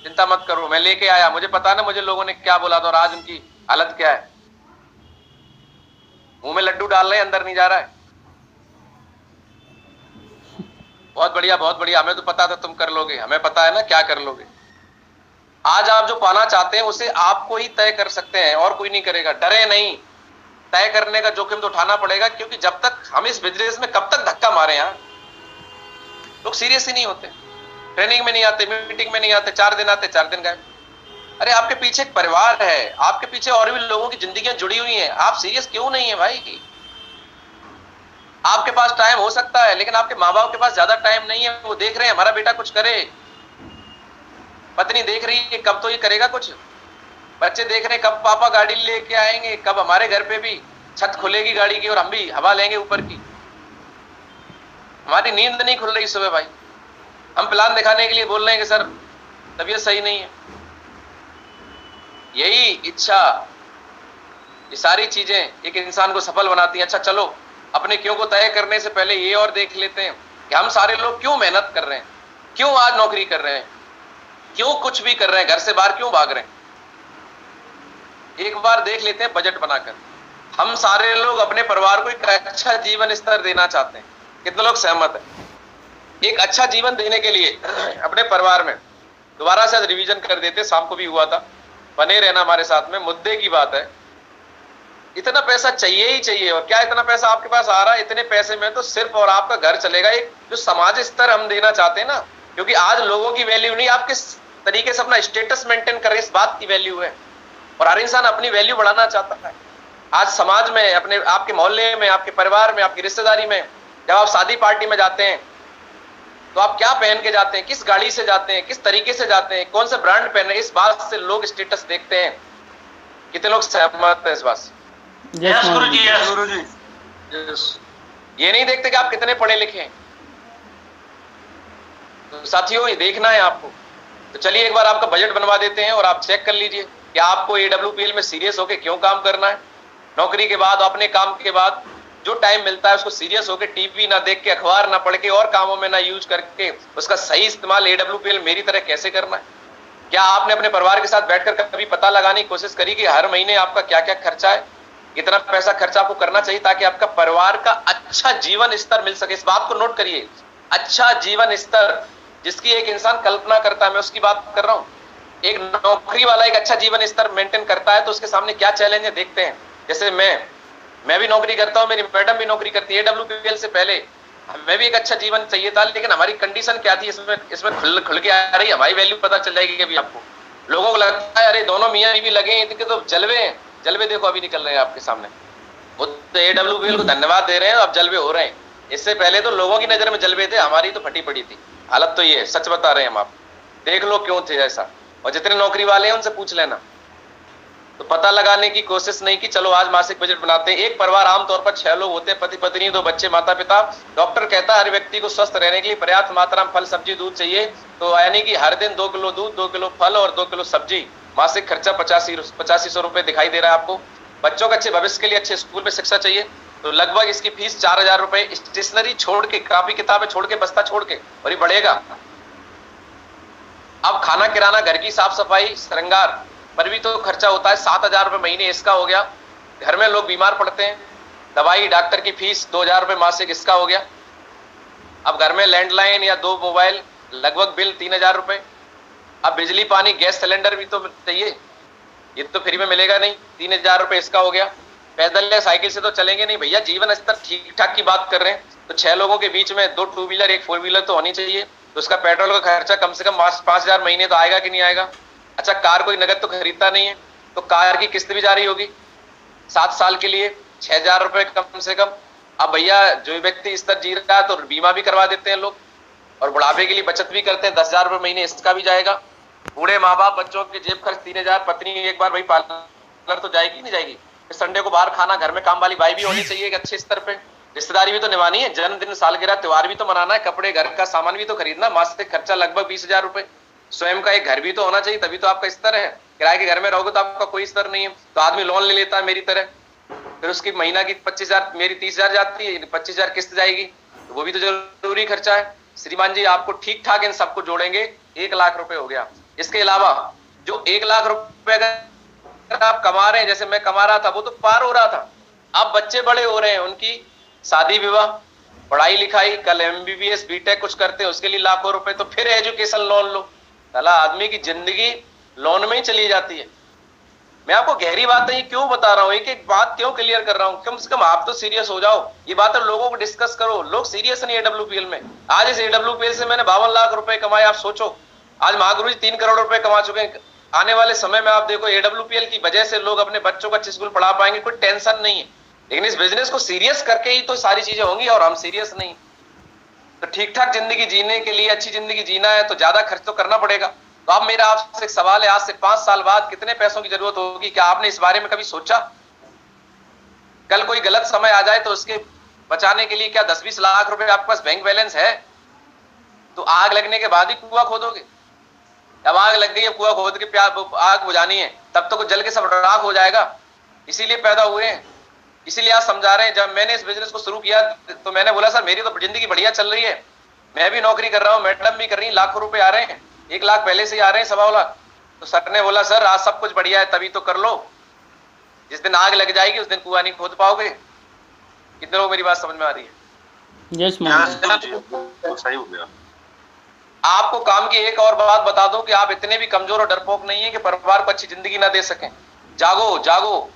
चिंता मत करो, मैं लेके आया, मुझे पता है ना मुझे लोगों ने क्या बोला था और आज उनकी हालत क्या है। मुंह में लड्डू डाल रहे हैं, अंदर नहीं जा रहा है। बहुत बढ़िया, बहुत बढ़िया, हमें तो पता था तुम कर लोगे, हमें पता है ना क्या कर लोगे। आज आप जो पाना चाहते हैं उसे आपको ही तय कर सकते हैं और कोई नहीं करेगा। डरे नहीं, तय करने का जोखिम तो उठाना पड़ेगा, क्योंकि जब तक हम इस बिजनेस में कब तक धक्का मारे, यहाँ लोग सीरियस ही नहीं होते, ट्रेनिंग में नहीं आते, मीटिंग में नहीं आते, 4 दिन आते 4 दिन गए। अरे आपके पीछे एक परिवार है, आपके पीछे और भी लोगों की जिंदगियां जुड़ी हुई हैं, आप सीरियस क्यों नहीं है भाई। आपके पास टाइम हो सकता है, लेकिन आपके माँ बाप के पास ज्यादा टाइम नहीं है, वो देख रहे हैं हमारा बेटा कुछ करे, पत्नी देख रही है कब तो ये करेगा कुछ, बच्चे देख रहे हैं कब पापा गाड़ी लेके आएंगे, कब हमारे घर पे भी छत खुलेगी गाड़ी की और हम भी हवा लेंगे ऊपर की। हमारी नींद नहीं खुल रही सुबह भाई, हम प्लान दिखाने के लिए बोल रहे हैं कि सर तबीयत सही नहीं है। यही इच्छा, ये सारी चीजें एक इंसान को सफल बनाती हैं। अच्छा चलो, अपने क्यों को तय करने से पहले ये और देख लेते हैं कि हम सारे लोग क्यों मेहनत कर रहे हैं, क्यों आज नौकरी कर रहे हैं, क्यों कुछ भी कर रहे हैं, घर से बाहर क्यों भाग रहे हैं। एक बार देख लेते हैं बजट बनाकर। हम सारे लोग अपने परिवार को एक अच्छा जीवन स्तर देना चाहते हैं, कितने लोग सहमत हैं। एक अच्छा जीवन देने के लिए अपने परिवार में, दोबारा से रिवीजन कर देते, शाम को भी हुआ था, बने रहना हमारे साथ में। मुद्दे की बात है, इतना पैसा चाहिए ही चाहिए। और क्या इतना पैसा आपके पास आ रहा है, इतने पैसे में तो सिर्फ और आपका घर चलेगा। एक जो समाज स्तर हम देना चाहते हैं ना, क्योंकि आज लोगों की वैल्यू नहीं, आप किस तरीके से अपना स्टेटस मेंटेन कर रहे हैं, इस बात की वैल्यू है। और हर इंसान अपनी वैल्यू बढ़ाना चाहता है। आज समाज में, अपने आपके मोहल्ले में, आपके परिवार में, आपकी रिश्तेदारी में, जब आप शादी पार्टी में जाते हैं तो आप क्या पहन के जाते हैं, किस गाड़ी से जाते हैं, किस तरीके से जाते हैं, कौन सा ब्रांड पहन रहे हैं, इस बात से लोग स्टेटस देखते हैं। कितने लोग सहमत हैं इस बात से? यस गुरुजी, यस गुरुजी, यस। ये नहीं देखते कि आप कितने पढ़े लिखे हैं। तो साथियों ये देखना है आपको। तो चलिए एक बार आपका बजट बनवा देते हैं और आप चेक कर लीजिए कि आपको AWPL में सीरियस होकर क्यों काम करना है। नौकरी के बाद, अपने काम के बाद जो टाइम मिलता है उसको सीरियस होकर, टीवी ना देख के, अखबार ना पढ़ के, और कामों में ना यूज करके, उसका सही इस्तेमाल AWPL मेरी तरह कैसे करना है। क्या आपने अपने परिवार के साथ बैठकर कभी पता लगाने की कोशिश करी कि हर महीने आपका क्या क्या खर्चा है, कितना पैसा खर्चा आपको करना चाहिए ताकि आपका परिवार का अच्छा जीवन स्तर मिल सके। इस बात को नोट करिए, अच्छा जीवन स्तर जिसकी एक इंसान कल्पना करता है, मैं उसकी बात कर रहा हूं। एक नौकरी वाला एक अच्छा जीवन स्तर मेंटेन करता है तो उसके सामने क्या चैलेंज है देखते हैं। जैसे मैं भी नौकरी करता हूं, मेरी मैडम भी नौकरी करती है। AWPL से पहले हमें भी एक अच्छा जीवन चाहिए था, लेकिन हमारी कंडीशन क्या थी, इसमें खुल के आ रही है, हमारी वैल्यू पता चल जाएगी। अभी आपको लोगों को लगता है अरे दोनों मियां बीवी लगे हैं, इनके तो जलवे हैं, जलवे देखो अभी निकल रहे हैं आपके सामने। वो तो AWPL को धन्यवाद दे रहे हैं, अब जलवे हो रहे हैं। इससे पहले तो लोगों की नजर में जलवे थे, हमारी तो फटी पड़ी थी हालत। तो ये है, सच बता रहे हैं हम आप, देख लो क्यों थे ऐसा। और जितने नौकरी वाले हैं उनसे पूछ लेना। तो पता लगाने की कोशिश नहीं की चलो आज मासिक बजट बनाते हैं। एक परिवार आमतौर पर 6 लोग होते हैं, पति पत्नी 2 बच्चे माता पिता। डॉक्टर कहता है हर व्यक्ति को स्वस्थ रहने के लिए पर्याप्त मात्रा में फल सब्जी दूध चाहिए। तो यानी कि हर दिन 2 किलो दूध, 2 किलो फल और 2 किलो सब्जी। मासिक खर्चा 8500 रुपए दिखाई दे रहा है आपको। बच्चों के अच्छे भविष्य के लिए अच्छे स्कूल में शिक्षा चाहिए, तो लगभग इसकी फीस 4000 रुपए। स्टेशनरी छोड़ के, कापी किताबें छोड़ के, बस्ता छोड़ के, और ये बढ़ेगा। अब खाना किराना, घर की साफ सफाई, श्रृंगार पर भी तो खर्चा होता है। 7000 रुपए महीने इसका हो गया। घर में लोग बीमार पड़ते हैं, दवाई डॉक्टर की फीस 2000 रुपए मासिक इसका हो गया। अब घर में लैंडलाइन या 2 मोबाइल, लगभग बिल 3000 रुपए। अब बिजली पानी गैस सिलेंडर भी तो चाहिए, ये तो फ्री में मिलेगा नहीं। 3000 रुपए इसका हो गया। पैदल या साइकिल से तो चलेंगे नहीं भैया, जीवन स्तर ठीक ठाक की बात कर रहे हैं। तो 6 लोगों के बीच में 2 टू व्हीलर 1 4 व्हीलर तो होनी चाहिए। तो उसका पेट्रोल का खर्चा कम से कम 5000 महीने तो आएगा कि नहीं आएगा। अच्छा, कार कोई नगद तो खरीदता नहीं है, तो कार की किस्त भी जारी होगी 7 साल के लिए, 6000 रुपए कम से कम। अब भैया जो व्यक्ति इस तरह जी रहा है तो बीमा भी करवा देते हैं लोग, और बुढ़ापे के लिए बचत भी करते हैं। 10,000 रुपए महीने इसका भी जाएगा। बूढ़े माँ बाप, बच्चों के जेब खर्च 3000। पत्नी एक बार भाई पार्लर तो जाएगी नहीं जाएगी। संडे को बाहर खाना, घर में काम वाली बाई भी होनी चाहिए एक अच्छे स्तर पे। रिश्तेदारी भी तो निभानी है, जन्मदिन सालगिरह त्योहार भी तो मनाना है, कपड़े घर का सामान भी तो खरीदना। मासिक खर्चा लगभग 20,000 रुपए। स्वयं का एक घर भी तो होना चाहिए, तभी तो आपका स्तर है। किराए के घर में रहोगे तो आपका कोई स्तर नहीं है, तो आदमी लोन ले लेता है मेरी तरह। फिर उसकी महीना की 25,000, मेरी 30,000 जाती है, 25,000 किस्त जाएगी, तो वो भी तो जरूरी खर्चा है। श्रीमान जी आपको ठीक ठाक इन सबको जोड़ेंगे 1 लाख रुपए हो गया। इसके अलावा जो 1 लाख रुपए अगर आप कमा रहे हैं, जैसे मैं कमा रहा था, वो तो पार हो रहा था। अब बच्चे बड़े हो रहे हैं, उनकी शादी विवाह, पढ़ाई लिखाई, कल MBBS BTech कुछ करते हैं उसके लिए लाखों रुपए, तो फिर एजुकेशन लोन लो। साला आदमी की जिंदगी लोन में ही चली जाती है। मैं आपको गहरी बातें क्यों बता रहा हूँ, एक एक बात क्यों क्लियर कर रहा हूँ। कम से कम आप तो सीरियस हो जाओ, ये बातें लोगों को डिस्कस करो। लोग सीरियस नहीं AWPL में। आज इस AWPL से मैंने 52 लाख रुपए कमाए। आप सोचो, आज महागुरु जी 3 करोड़ रुपए कमा चुके हैं। आने वाले समय में आप देखो AWPL की वजह से लोग अपने बच्चों को अच्छे स्कूल पढ़ा पाएंगे, कोई टेंशन नहीं है। लेकिन इस बिजनेस को सीरियस करके ही तो सारी चीजें होंगी, और हम सीरियस नहीं। तो ठीक ठाक जिंदगी जीने के लिए, अच्छी जिंदगी जीना है तो ज्यादा खर्च तो करना पड़ेगा। तो अब मेरा आपसे एक सवाल है, आज से 5 साल बाद कितने पैसों की जरूरत होगी? क्या आपने इस बारे में कभी सोचा? कल कोई गलत समय आ जाए तो उसके बचाने के लिए क्या 10-20 लाख रुपए आपके पास बैंक बैलेंस है? तो आग लगने के बाद ही कुआं खोदोगे? अब आग लग गई, कुआं खोद के आग बुझानी है, तब तो जल के सब राख हो जाएगा। इसीलिए पैदा हुए हैं, इसीलिए आज समझा रहे हैं। जब मैंने इस बिजनेस को शुरू किया तो मैंने बोला सर मेरी तो जिंदगी बढ़िया चल रही है, मैं भी नौकरी कर रहा हूँ, मैडम भी कर रही है, लाखों रुपए आ रहे हैं, 1 लाख पहले से ही आ रहे हैं, 1.25 लाख। तो सर ने बोला सर आज सब कुछ बढ़िया है तभी तो कर लो, जिस दिन आग लग जाएगी उस दिन कुआं नहीं खोद पाओगे। कितने लोग मेरी बात समझ में आ रही है? Yes ma'am. सही हो गया। आपको काम की एक और बात बता दूं कि आप इतने भी कमजोर और डरपोक नहीं है कि परिवार को अच्छी जिंदगी ना दे सकें। जागो जागो,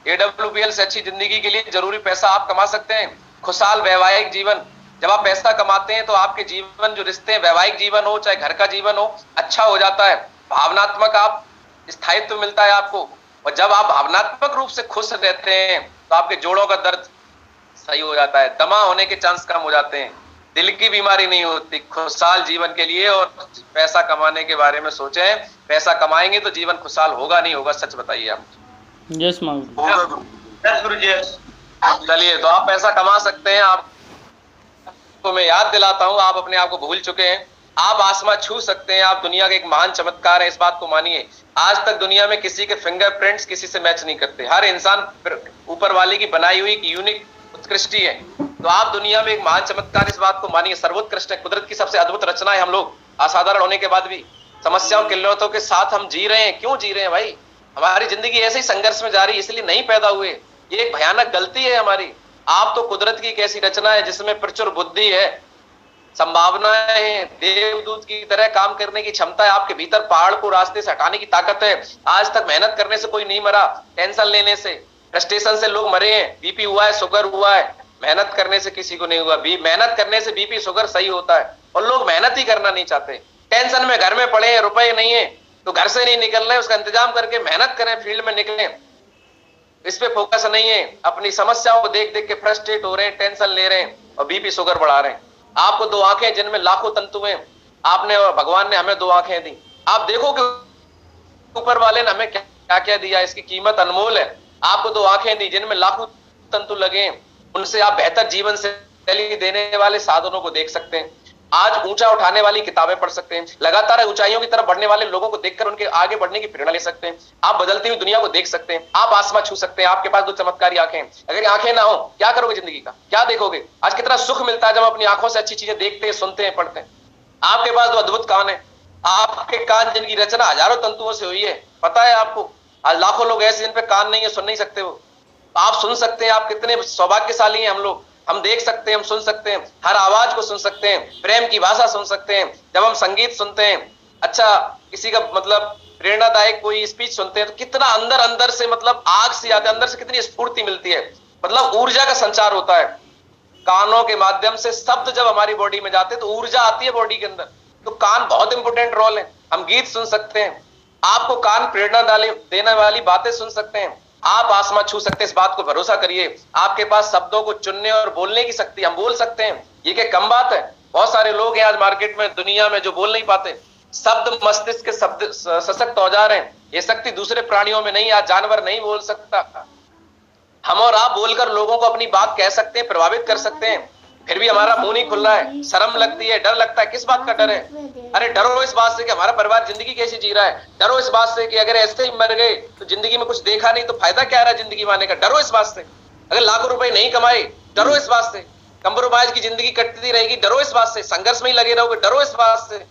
AWPL से अच्छी जिंदगी के लिए जरूरी पैसा आप कमा सकते हैं। खुशहाल वैवाहिक जीवन, जब आप पैसा कमाते हैं तो आपके जीवन जो रिश्ते हैं, वैवाहिक जीवन हो चाहे घर का जीवन हो, अच्छा हो जाता है। भावनात्मक आप स्थायित्व मिलता है आपको, और जब आप भावनात्मक रूप से खुश रहते हैं तो आपके जोड़ों का दर्द सही हो जाता है, दमा होने के चांस कम हो जाते हैं, दिल की बीमारी नहीं होती। खुशहाल जीवन के लिए और पैसा कमाने के बारे में सोचें। पैसा कमाएंगे तो जीवन खुशहाल होगा नहीं होगा, सच बताइए आप। Yes ma'am. चलिए, तो आप पैसा कमा सकते हैं। आपको मैं याद दिलाता हूं, आप अपने आप को भूल चुके हैं। आप आसमां छू सकते हैं, आप दुनिया के एक महान चमत्कार है, इस बात को मानिए। आज तक दुनिया में किसी के फिंगरप्रिंट्स किसी से मैच नहीं करते। हर इंसान ऊपर वाले की बनाई हुई यूनिक उत्कृष्टि है। तो आप दुनिया में एक महान चमत्कार, इस बात को मानिए, सर्वोत्कृष्ट है, कुदरत की सबसे अद्भुत रचना है। हम लोग असाधारण होने के बाद भी समस्याओं किल्लतों के साथ हम जी रहे हैं। क्यों जी रहे हैं भाई? हमारी जिंदगी ऐसे ही संघर्ष में जा रही है, इसलिए नहीं पैदा हुए। ये एक भयानक गलती है हमारी। आप तो कुदरत की एक ऐसी रचना है जिसमें प्रचुर बुद्धि है, संभावनाएं हैं, देवदूत की तरह काम करने की क्षमता है आपके भीतर, पहाड़ को रास्ते से हटाने की ताकत है। आज तक मेहनत करने से कोई नहीं मरा, टेंशन लेने से, फ्रस्ट्रेशन से लोग मरे हैं। बीपी हुआ है, शुगर हुआ है, मेहनत करने से किसी को नहीं हुआ। मेहनत करने से बीपी शुगर सही होता है, और लोग मेहनत ही करना नहीं चाहते। टेंशन में घर में पड़े हैं, रुपए नहीं है तो घर से नहीं निकल रहे, उसका इंतजाम करके मेहनत करें, फील्ड में निकलें। इस पे फोकस नहीं है, अपनी समस्याओं को देख देख के फ्रस्ट्रेट हो रहे हैं, टेंशन ले रहे हैं और बीपी शुगर बढ़ा रहे हैं। आपको 2 आंखें जिनमें लाखों तंतु हैं, आपने और भगवान ने हमें 2 आंखें दी। आप देखो कि ऊपर वाले ने हमें क्या क्या दिया, इसकी कीमत अनमोल है। आपको 2 आंखें दी जिनमें लाखों तंतु लगे हैं, उनसे आप बेहतर जीवन शैली देने वाले साधनों को देख सकते हैं। आज ऊंचा उठाने वाली किताबें पढ़ सकते हैं, लगातार ऊंचाइयों की तरफ बढ़ने वाले लोगों को देखकर उनके आगे बढ़ने की प्रेरणा ले सकते हैं। आप बदलती हुई दुनिया को देख सकते हैं, आप आसमां छू सकते हैं। आपके पास 2 चमत्कारी आंखें हैं। अगर आंखें ना हो, क्या करोगे जिंदगी का, क्या देखोगे? आज कितना सुख मिलता है जब अपनी आंखों से अच्छी चीजें देखते हैं, सुनते हैं, पढ़ते हैं। आपके पास 2 अद्भुत कान है। आपके कान जिनकी रचना हजारों तंतुओं से हुई है, पता है आपको? आज लाखों लोग ऐसे जिन पे कान नहीं है, सुन नहीं सकते। वो आप सुन सकते हैं। आप कितने सौभाग्यशाली हैं हम लोग। हम देख सकते हैं, हम सुन सकते हैं, हर आवाज को सुन सकते हैं, प्रेम की भाषा सुन सकते हैं। जब हम संगीत सुनते हैं, अच्छा किसी का मतलब प्रेरणादायक कोई स्पीच सुनते हैं, तो कितना अंदर अंदर से मतलब आग से आते अंदर से कितनी स्फूर्ति मिलती है, मतलब ऊर्जा का संचार होता है। कानों के माध्यम से शब्द जब हमारी बॉडी में जाते हैं तो ऊर्जा आती है बॉडी के अंदर। तो कान बहुत इंपोर्टेंट रोल है। हम गीत सुन सकते हैं, आपको कान प्रेरणा देने वाली बातें सुन सकते हैं, आप आसमां छू सकते हैं। इस बात को भरोसा करिए। आपके पास शब्दों को चुनने और बोलने की शक्ति, हम बोल सकते हैं। ये क्या कम बात है? बहुत सारे लोग हैं आज मार्केट में, दुनिया में, जो बोल नहीं पाते। शब्द मस्तिष्क के शब्द सशक्त औजार हैं। ये शक्ति दूसरे प्राणियों में नहीं। आज जानवर नहीं बोल सकता, हम और आप बोलकर लोगों को अपनी बात कह सकते हैं, प्रभावित कर सकते हैं। फिर भी हमारा मुंह नहीं खुल रहा है, शर्म लगती है, डर लगता है। किस बात का डर है? अरे डरो इस बात से कि हमारा परिवार जिंदगी कैसी जी रहा है। डरो इस बात से कि अगर ऐसे ही मर गए तो जिंदगी में कुछ देखा नहीं तो फायदा क्या रहा जिंदगी माने का। डरो इस बात से। अगर लाखों रुपए नहीं कमाए, डरो इस बात से। कंप्रोमाइज की जिंदगी कटती रहेगी, डरो इस बात से। संघर्ष में ही लगे रहोगे, डरो इस बात से।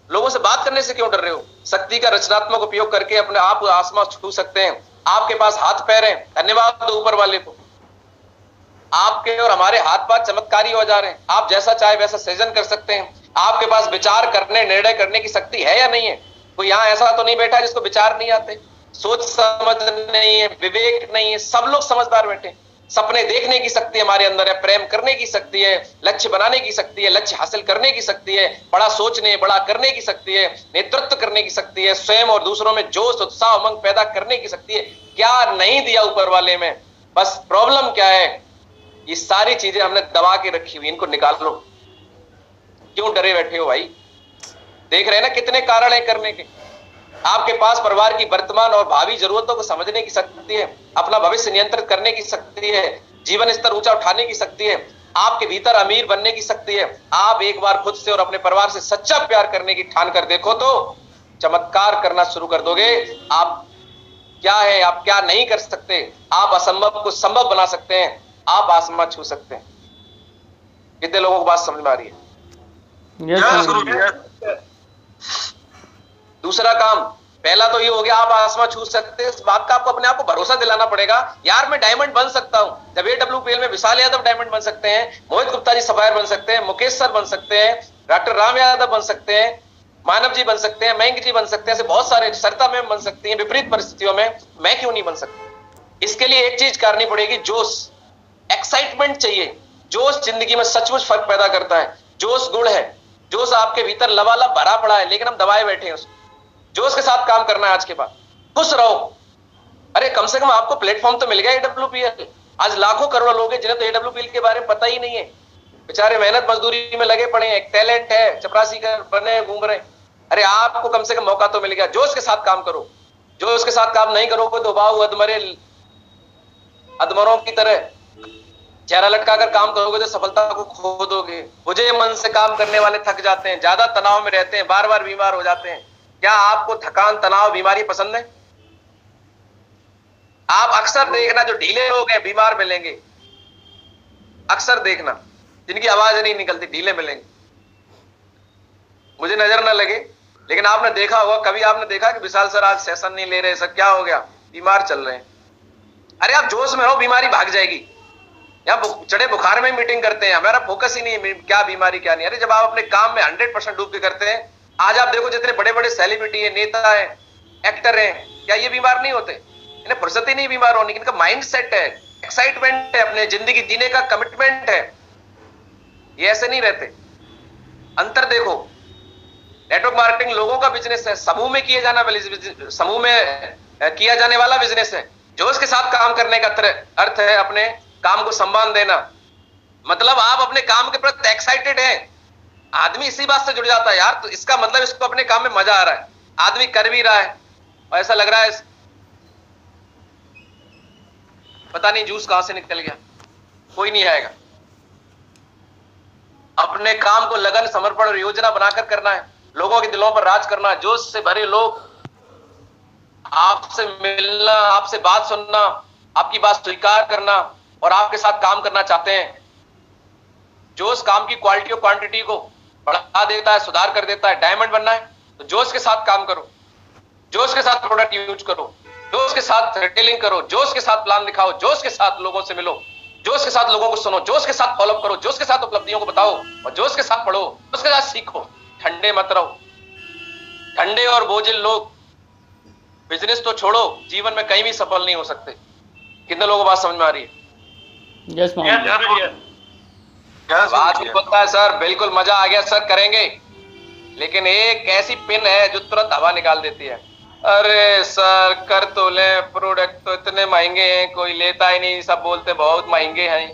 लोगों से बात करने से क्यों डर रहे हो? शक्ति का रचनात्मक उपयोग करके अपने आप आसमां छू सकते हैं। आपके पास हाथ पैर हैं, धन्यवाद दो ऊपर वाले को। आपके और हमारे हाथ पांव चमत्कारी औजार हैं। आप जैसा चाहे वैसा सृजन कर सकते हैं। आपके पास विचार करने, निर्णय करने की शक्ति है या नहीं है? कोई यहाँ ऐसा तो नहीं बैठा जिसको विचार नहीं आते, सोच समझ नहीं है, विवेक नहीं है। सब लोग समझदार बैठे। सपने देखने की शक्ति हमारे अंदर है, प्रेम करने की शक्ति है, लक्ष्य बनाने की शक्ति है, लक्ष्य हासिल करने की शक्ति है, बड़ा सोचने, बड़ा करने की शक्ति है, नेतृत्व करने की शक्ति है, स्वयं और दूसरों में जोश, उत्साह, उमंग पैदा करने की शक्ति है। क्या नहीं दिया ऊपर वाले में? बस प्रॉब्लम क्या है? ये सारी चीजें हमने दबा के रखी हुई, इनको निकाल लो। क्यों डरे बैठे हो भाई? देख रहे हैं ना कितने कारण है करने के। आपके पास परिवार की वर्तमान और भावी जरूरतों को समझने की शक्ति है, अपना भविष्य नियंत्रित करने की शक्ति है, जीवन स्तर ऊंचा उठाने की शक्ति है, आपके भीतर अमीर बनने की शक्ति है। आप एक बार खुद से और अपने परिवार से सच्चा प्यार करने की ठान कर देखो तो चमत्कार करना शुरू कर दोगे। आप क्या है, आप क्या नहीं कर सकते। आप असंभव को संभव बना सकते हैं, आप आसमां छू सकते हैं। कितने लोगों को बात समझ में आ रही है? दूसरा काम, पहला तो ये हो गया आप आसमां छू सकते हैं। इस बात का आपको अपने आप को भरोसा दिलाना पड़ेगा, यार मैं डायमंड बन सकता हूं। जब AWPL में विशाल यादव डायमंड बन सकते हैं, मोहित गुप्ता जी सफायर बन सकते हैं, मुकेश सर बन सकते हैं, डॉक्टर राम यादव बन सकते हैं, मानव जी बन सकते हैं, मयंक जी बन सकते हैं, ऐसे बहुत सारे, सरिता मैम बन सकती हैं। विपरीत परिस्थितियों में मैं क्यों नहीं बन सकता? इसके लिए एक चीज करनी पड़ेगी, जोश, एक्साइटमेंट चाहिए। जोश जिंदगी में सचमुच फर्क पैदा करता है। जोश गुण है, जोश आपके भीतर लबालब भरा पड़ा है, लेकिन हम दबाए बैठे हैं उसको। जोश के साथ काम करना है आज के बाद, खुश रहो। अरे कम से कम आपको प्लेटफॉर्म तो मिल गया AWPL। आज लाखों करोड़ों लोग हैं जिन्हें तो AWPL के बारे में पता ही नहीं है, बेचारे मेहनत मजदूरी में लगे पड़े हैं, एक टैलेंट है, चपरासी कर बने घूम रहे। अरे आपको कम से कम मौका तो मिल गया। जोश के साथ काम करो। जोश के साथ काम नहीं करोगे तो बाहु अधमरों की तरह चेहरा लटका कर काम करोगे तो सफलता को खो दोगे। मुझे मन से काम करने वाले थक जाते हैं, ज्यादा तनाव में रहते हैं, बार बार बीमार हो जाते हैं। क्या आपको थकान, तनाव, बीमारी पसंद है? आप अक्सर देखना जो ढीले लोग हैं बीमार मिलेंगे। अक्सर देखना जिनकी आवाज नहीं निकलती ढीले मिलेंगे। मुझे नजर ना लगे लेकिन आपने देखा होगा, कभी आपने देखा कि विशाल सर आज सेशन नहीं ले रहे, सर क्या हो गया? बीमार चल रहे हैं। अरे आप जोश में रहो, बीमारी भाग जाएगी। यहाँ चढ़े बुखार में मीटिंग करते हैं, हमारा फोकस ही नहीं है क्या बीमारी क्या नहीं। अरे जब आप अपने काम में 100% डूब के करते हैं, आज आप देखो जितने बड़े बड़े सेलिब्रिटी है, नेता है, एक्टर है, क्या ये बीमार नहीं होते? इन्हें फुर्सत ही नहीं बीमार होने की। इनका माइंड सेट है, एक्साइटमेंट है, अपने जिंदगी जीने का कमिटमेंट है। ये ऐसे नहीं रहते। अंतर देखो, नेटवर्क मार्केटिंग लोगों का बिजनेस है, समूह में किया जाने वाला बिजनेस है। जोश के साथ काम करने का अर्थ है अपने काम को सम्मान देना, मतलब आप अपने काम के प्रति एक्साइटेड हैं। आदमी इसी बात से जुड़ जाता है यार, तो इसका मतलब इसको अपने काम में मजा आ रहा है, आदमी कर भी रहा है और ऐसा लग रहा है पता नहीं जूस कहां से निकल गया, कोई नहीं आएगा। अपने काम को लगन, समर्पण और योजना बनाकर करना है, लोगों के दिलों पर राज करना है। जोश से भरे लोग आपसे मिलना, आपसे बात सुनना, आपकी बात स्वीकार करना और आपके साथ काम करना चाहते हैं। जोश काम की क्वालिटी और क्वांटिटी को बढ़ा देता है, सुधार कर देता है। डायमंड बनना है तो जोश के साथ काम करो, जोश के साथ प्रोडक्ट यूज करो, जोश के साथ रिटेलिंग करो, जोश के साथ प्लान दिखाओ, जोश के साथ लोगों से मिलो, जोश के साथ लोगों को सुनो, जोश के साथ फॉलोअप करो, जोश के साथ उपलब्धियों को बताओ और जोश के साथ पढ़ो, जोश के साथ सीखो। ठंडे मत रहो। ठंडे और बोझिल लोग बिजनेस तो छोड़ो, जीवन में कहीं भी सफल नहीं हो सकते। कितने लोगों को बात समझ में आ रही है? यस बात नहीं पता है सर, बिल्कुल मजा आ गया सर, करेंगे। लेकिन एक ऐसी पिन है जो तुरंत हवा निकाल देती है। अरे सर कर तो ले, प्रोडक्ट तो इतने महंगे हैं, कोई लेता ही नहीं, सब बोलते बहुत महंगे हैं।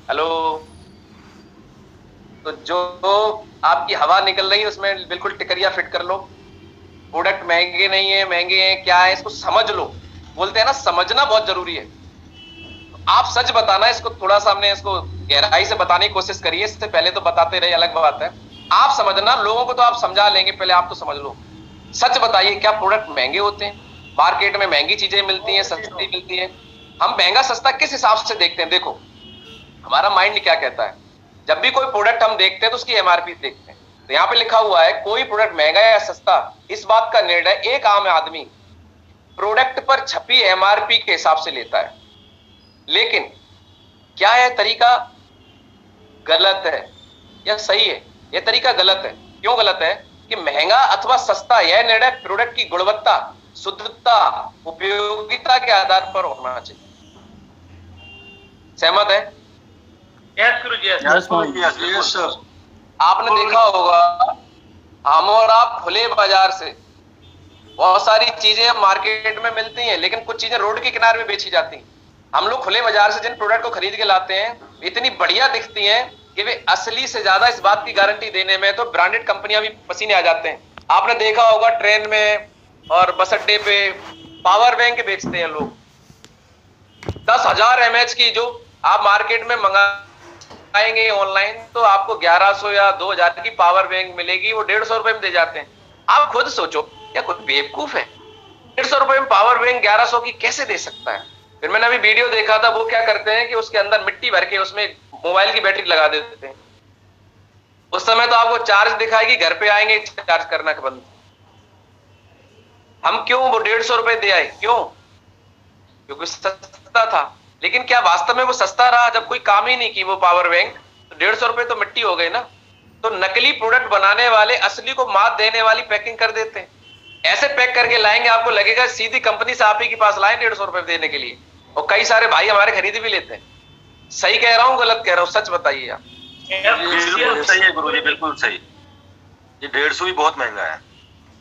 हेलो, तो जो आपकी हवा निकल रही है उसमें बिल्कुल टिकरिया फिट कर लो। प्रोडक्ट महंगे नहीं है, महंगे हैं क्या है, इसको समझ लो। बोलते हैं ना, समझना बहुत जरूरी है। आप सच बताना, इसको थोड़ा सा हमने इसको गहराई से बताने की कोशिश करिए, इससे पहले तो बताते रहे, अलग बात है। आप समझना, लोगों को तो आप समझा लेंगे, पहले आप तो समझ लो। सच बताइए, क्या प्रोडक्ट महंगे होते हैं? मार्केट में महंगी चीजें मिलती हैं, सस्ती मिलती है। हम महंगा सस्ता किस हिसाब से देखते हैं? देखो हमारा माइंड क्या कहता है, जब भी कोई प्रोडक्ट हम देखते हैं तो उसकी एमआरपी देखते हैं। तो यहाँ पे लिखा हुआ है कोई प्रोडक्ट महंगा या सस्ता, इस बात का निर्णय एक आम आदमी प्रोडक्ट पर छपी एमआरपी के हिसाब से लेता है। लेकिन क्या यह तरीका गलत है या सही है? यह तरीका गलत है। क्यों गलत है? कि महंगा अथवा सस्ता यह निर्णय प्रोडक्ट की गुणवत्ता, शुद्धता, उपयोगिता के आधार पर होना चाहिए। सहमत है? Yes sir. आपने देखा होगा, हम और आप खुले बाजार से बहुत सारी चीजें मार्केट में मिलती हैं, लेकिन कुछ चीजें रोड के किनारे में बेची जाती हैं। हम लोग खुले बाजार से जिन प्रोडक्ट को खरीद के लाते हैं, इतनी बढ़िया दिखती हैं कि वे असली से ज्यादा इस बात की गारंटी देने में तो ब्रांडेड कंपनियां भी पसीने आ जाते हैं। आपने देखा होगा ट्रेन में और बस अड्डे पे पावर बैंक बेचते हैं लोग। 10,000 mAh की जो आप मार्केट में मंगाएंगे ऑनलाइन, तो आपको 1100 या 2000 की पावर बैंक मिलेगी, वो 150 रुपए में दे जाते हैं। आप खुद सोचो, क्या कोई बेवकूफ है 150 रुपए में पावर बैंक 1100 की कैसे दे सकता है? फिर मैंने अभी वीडियो देखा था, वो क्या करते हैं कि उसके अंदर मिट्टी भर के उसमें मोबाइल की बैटरी लगा देते हैं। उस समय तो आपको चार्ज दिखाएगी, घर पे आएंगे चार्ज करना बंद। हम क्यों वो 150 रुपए दे आए? क्यों? क्योंकि सस्ता था। लेकिन क्या वास्तव में वो सस्ता रहा? जब कोई काम ही नहीं की वो पावर बैंक, तो 150 रुपए तो मिट्टी हो गई ना। तो नकली प्रोडक्ट बनाने वाले असली को मात देने वाली पैकिंग कर देते हैं। ऐसे पैक करके लाएंगे, आपको लगेगा सीधी कंपनी से आप ही के पास लाए 150 रुपए देने के लिए। और कई सारे भाई हमारे खरीद भी लेते हैं। सही कह रहा हूँ गलत कह रहा हूँ? सच बताइए आप। बिल्कुल सही है गुरुजी, बिल्कुल सही। ये 150 भी बहुत महंगा है।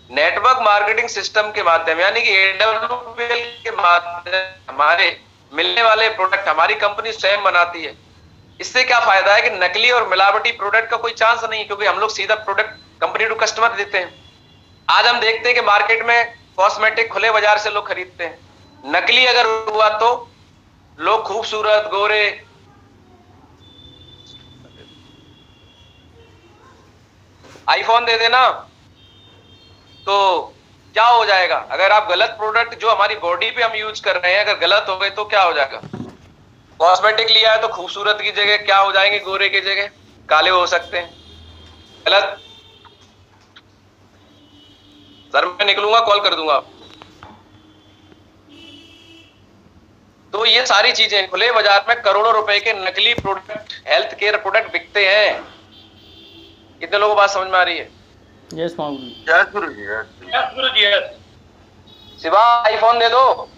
नेटवर्क मार्केटिंग सिस्टम के माध्यम, यानी कि AWPL के माध्यम हमारे मिलने वाले प्रोडक्ट हमारी कंपनी स्वयं बनाती है। इससे क्या फायदा है कि नकली और मिलावटी प्रोडक्ट का कोई चांस नहीं, क्योंकि हम लोग सीधा प्रोडक्ट कंपनी टू कस्टमर देते हैं। आज हम देखते हैं कि मार्केट में कॉस्मेटिक खुले बाजार से लोग खरीदते हैं। नकली अगर हुआ तो लोग खूबसूरत, गोरे, आईफोन दे देना तो क्या हो जाएगा? अगर आप गलत प्रोडक्ट जो हमारी बॉडी पे हम यूज कर रहे हैं अगर गलत हो गए तो क्या हो जाएगा? कॉस्मेटिक लिया है तो खूबसूरत की जगह क्या हो जाएंगे? गोरे की जगह काले हो सकते हैं। गलत। सर मैं निकलूंगा, कॉल कर दूंगा। तो ये सारी चीजें खुले बाजार में करोड़ों रुपए के नकली प्रोडक्ट, हेल्थ केयर प्रोडक्ट बिकते हैं। कितने लोगों को बात समझ में आ रही है? यस गुरुजी। सिवा आईफोन दे दो।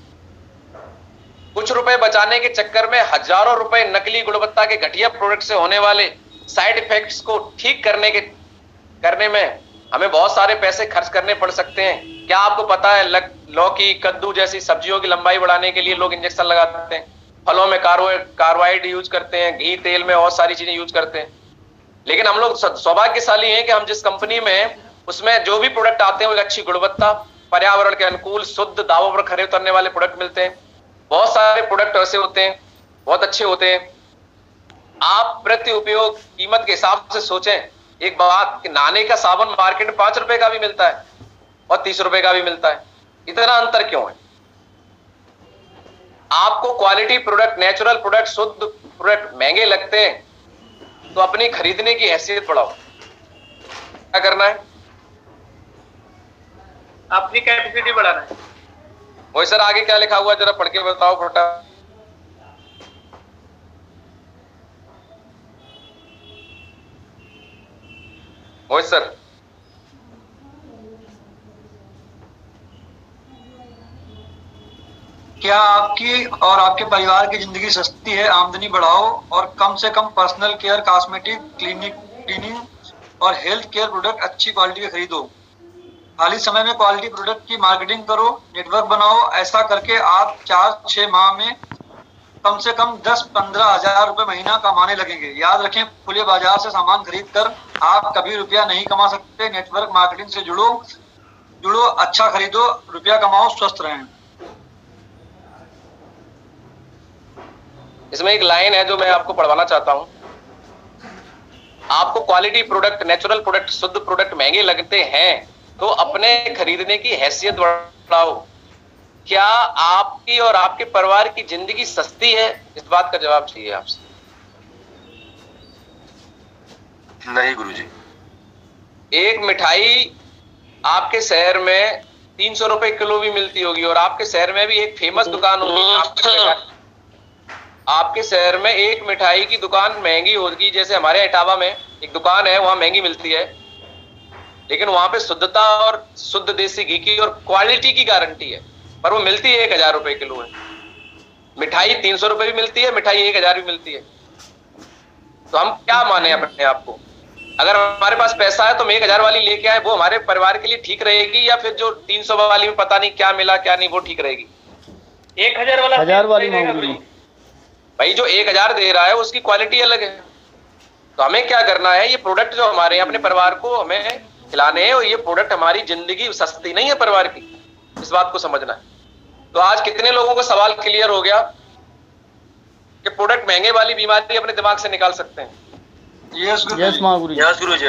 कुछ रुपए बचाने के चक्कर में हजारों रुपए नकली गुणवत्ता के घटिया प्रोडक्ट से होने वाले साइड इफेक्ट्स को ठीक करने में हमें बहुत सारे पैसे खर्च करने पड़ सकते हैं। क्या आपको पता है लौकी, कद्दू जैसी सब्जियों की लंबाई बढ़ाने के लिए लोग इंजेक्शन लगाते हैं, फलों में कार्बाइड यूज करते हैं, घी तेल में और सारी चीजें यूज करते हैं। लेकिन हम लोग सौभाग्यशाली हैं कि हम जिस कंपनी में, उसमें जो भी प्रोडक्ट आते हैं वो एक अच्छी गुणवत्ता, पर्यावरण के अनुकूल, शुद्ध, दावों पर खरे उतरने वाले प्रोडक्ट मिलते हैं। बहुत सारे प्रोडक्ट ऐसे होते हैं, बहुत अच्छे होते हैं। आप प्रति उपयोग कीमत के हिसाब से सोचें एक बात कि नहाने का साबुन मार्केट में 5 रुपए का भी मिलता है और 30 रुपए का भी मिलता है। इतना अंतर क्यों है? आपको क्वालिटी प्रोडक्ट, नेचुरल प्रोडक्ट, शुद्ध प्रोडक्ट महंगे लगते हैं तो अपनी खरीदने की हैसियत बढ़ाओ। क्या करना है? अपनी कैपेसिटी बढ़ाना है। वही सर, आगे क्या लिखा हुआ जरा पढ़ के बताओ फटा। वही सर, क्या आपकी और आपके परिवार की जिंदगी सस्ती है? आमदनी बढ़ाओ और कम से कम पर्सनल केयर, कॉस्मेटिक, क्लीनिंग और हेल्थ केयर प्रोडक्ट अच्छी क्वालिटी के खरीदो। खाली समय में क्वालिटी प्रोडक्ट की मार्केटिंग करो, नेटवर्क बनाओ। ऐसा करके आप 4-6 माह में कम से कम 10-15 हजार रुपए महीना कमाने लगेंगे। याद रखें, खुले बाजार से सामान खरीद कर आप कभी रुपया नहीं कमा सकते। नेटवर्क मार्केटिंग से जुड़ो, अच्छा खरीदो, रुपया कमाओ, स्वस्थ रहें। इसमें एक लाइन है जो मैं आपको पढ़वाना चाहता हूं। आपको क्वालिटी प्रोडक्ट, नेचुरल प्रोडक्ट, शुद्ध प्रोडक्ट महंगे लगते हैं तो अपने खरीदने की हैसियत बढ़ाओ। क्या आपकी और आपके परिवार की जिंदगी सस्ती है? इस बात का जवाब चाहिए आपसे। नहीं गुरुजी। एक मिठाई आपके शहर में 300 रुपए किलो भी मिलती होगी और आपके शहर में भी एक फेमस दुकान होगी। आपके शहर में एक मिठाई की दुकान महंगी होगी, जैसे हमारे इटावा में एक दुकान है, वहां महंगी मिलती है, लेकिन वहां पे शुद्धता और शुद्ध देसी घी की और क्वालिटी की गारंटी है, पर वो मिलती है 1000 रुपए किलो है। मिठाई 300 रुपए भी मिलती है, मिठाई 1000 भी मिलती है। तो हम क्या माने अपने आप को? अगर हमारे पास पैसा है तो हम 1000 वाली लेके आए, वो हमारे परिवार के लिए ठीक रहेगी, या फिर जो 300 वाली में पता नहीं क्या मिला क्या नहीं वो ठीक रहेगी? 1000 वाला 1000 वाली मांगूंगी भाई। जो 1000 दे रहा है उसकी क्वालिटी अलग है। तो हमें क्या करना है, ये प्रोडक्ट जो हमारे अपने परिवार को हमें खिलाने हैं, और ये प्रोडक्ट हमारी जिंदगी सस्ती नहीं है परिवार की, इस बात को समझना है। तो आज कितने लोगों को सवाल क्लियर हो गया कि प्रोडक्ट महंगे वाली बीमारी अपने दिमाग से निकाल सकते हैं? यस गुरुजी। यस गुरुजी,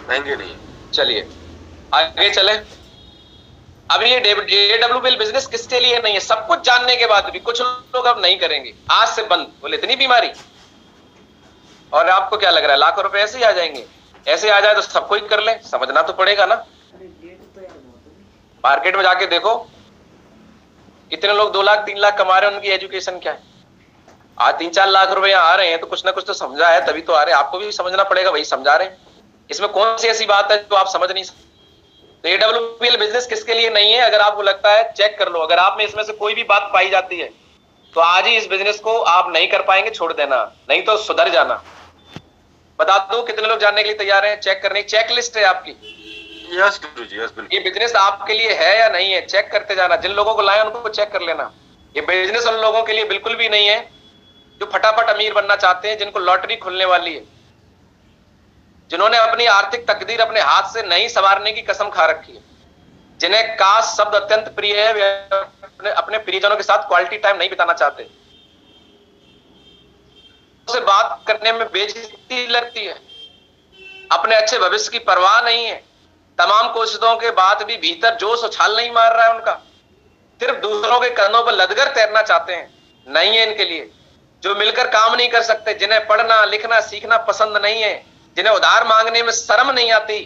महंगे नहीं। चलिए आगे चले। अब ये JWPL बिजनेस किसके लिए नहीं है? सब कुछ जानने के बाद भी कुछ लोग अब नहीं करेंगे, आज से बंद। बोले इतनी बीमारी, और आपको क्या लग रहा है लाखों रुपए ऐसे ही आ जाएंगे? ऐसे आ जाए तो सब कोई कर ले, समझना तो पड़ेगा ना। मार्केट में जाके देखो कितने लोग 2 लाख 3 लाख कमा रहे हैं, उनकी एजुकेशन क्या है? आज 3-4 लाख रुपए यहाँ आ रहे हैं तो कुछ ना कुछ तो समझा है, तभी तो आ रहे हैं। आपको भी समझना पड़ेगा, वही समझा रहे हैं। इसमें कौन सी ऐसी बात है जो आप समझ नहीं सकते? तो AWPL बिजनेस किसके लिए नहीं है? अगर आपको लगता है चेक कर लो, अगर आप में इसमें से कोई भी बात पाई जाती है तो आज ही इस बिजनेस को आप नहीं कर पाएंगे, छोड़ देना, नहीं तो सुधर जाना। बता दो कितने लोग जानने के लिए तैयार हैं? चेक करने की चेक लिस्ट है आपकी। यस गुरुजी, यस बिल्कुल। ये बिजनेस आपके लिए है या नहीं है, चेक करते जाना। जिन लोगों को लाए उनको चेक कर लेना। ये बिजनेस उन लोगों के लिए बिल्कुल भी नहीं है जो फटाफट अमीर बनना चाहते हैं, जिनको लॉटरी खुलने वाली है, जिन्होंने अपनी आर्थिक तकदीर अपने हाथ से नहीं संवारने की कसम खा रखी है, जिन्हें काश शब्द अत्यंत प्रिय है, वे अपने प्रियजनों के साथ क्वालिटी टाइम नहीं बिताना चाहते, से बात करने में बेइज्जती लगती है, अपने अच्छे भविष्य की परवाह नहीं है, तमाम कोशिशों के बाद भी भीतर जोश उछाल नहीं मार रहा है उनका, सिर्फ दूसरों के कंधों पर लदकर तैरना चाहते हैं। नहीं है इनके लिए। जो मिलकर काम नहीं कर सकते, जिन्हें पढ़ना लिखना सीखना पसंद नहीं है, जिन्हें उधार मांगने में शर्म नहीं आती,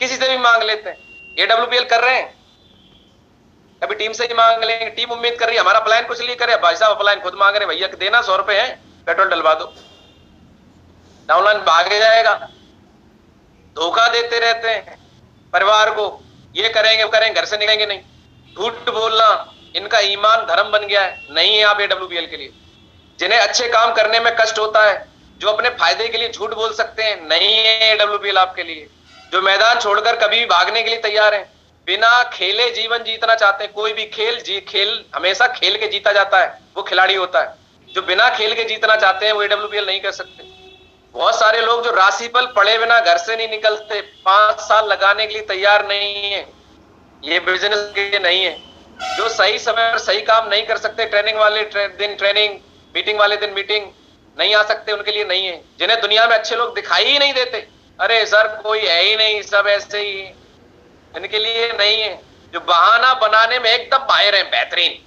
किसी से भी मांग लेते हैं। AWPL कर रहे हैं, कभी टीम से ही मांग लेंगे, टीम उम्मीद कर रही है हमारा प्लान कुछ लिए करे, भाई साहब प्लान खुद मांग रहे, भैया देना 100 रुपए है, पेट्रोल डलवा दो, डाउनलाइन भागे जाएगा। धोखा देते रहते हैं परिवार को, ये करेंगे वो करेंगे, घर से निकलेंगे नहीं। झूठ बोलना इनका ईमान धर्म बन गया है। नहीं है आप AWPL के लिए। जिन्हें अच्छे काम करने में कष्ट होता है, जो अपने फायदे के लिए झूठ बोल सकते हैं, नहीं है AWPL आपके लिए। जो मैदान छोड़कर कभी भी भागने के लिए तैयार हैं, बिना खेले जीवन जीतना चाहते हैं। कोई भी खेल हमेशा खेल के जीता जाता है, वो खिलाड़ी होता है। जो बिना खेल के जीतना चाहते हैं वो AWPL नहीं कर सकते। बहुत सारे लोग जो राशिफल पढ़े बिना घर से नहीं निकलते, 5 साल लगाने के लिए तैयार नहीं है, ये बिजनेस के लिए नहीं है। जो सही समय पर सही काम नहीं कर सकते, ट्रेनिंग वाले दिन ट्रेनिंग, मीटिंग वाले दिन मीटिंग नहीं आ सकते, उनके लिए नहीं है। जिन्हें दुनिया में अच्छे लोग दिखाई ही नहीं देते, अरे सर कोई है ही नहीं, सब ऐसे ही, इनके लिए नहीं है। जो बहाना बनाने में एकदम माहिर है, बेहतरीन,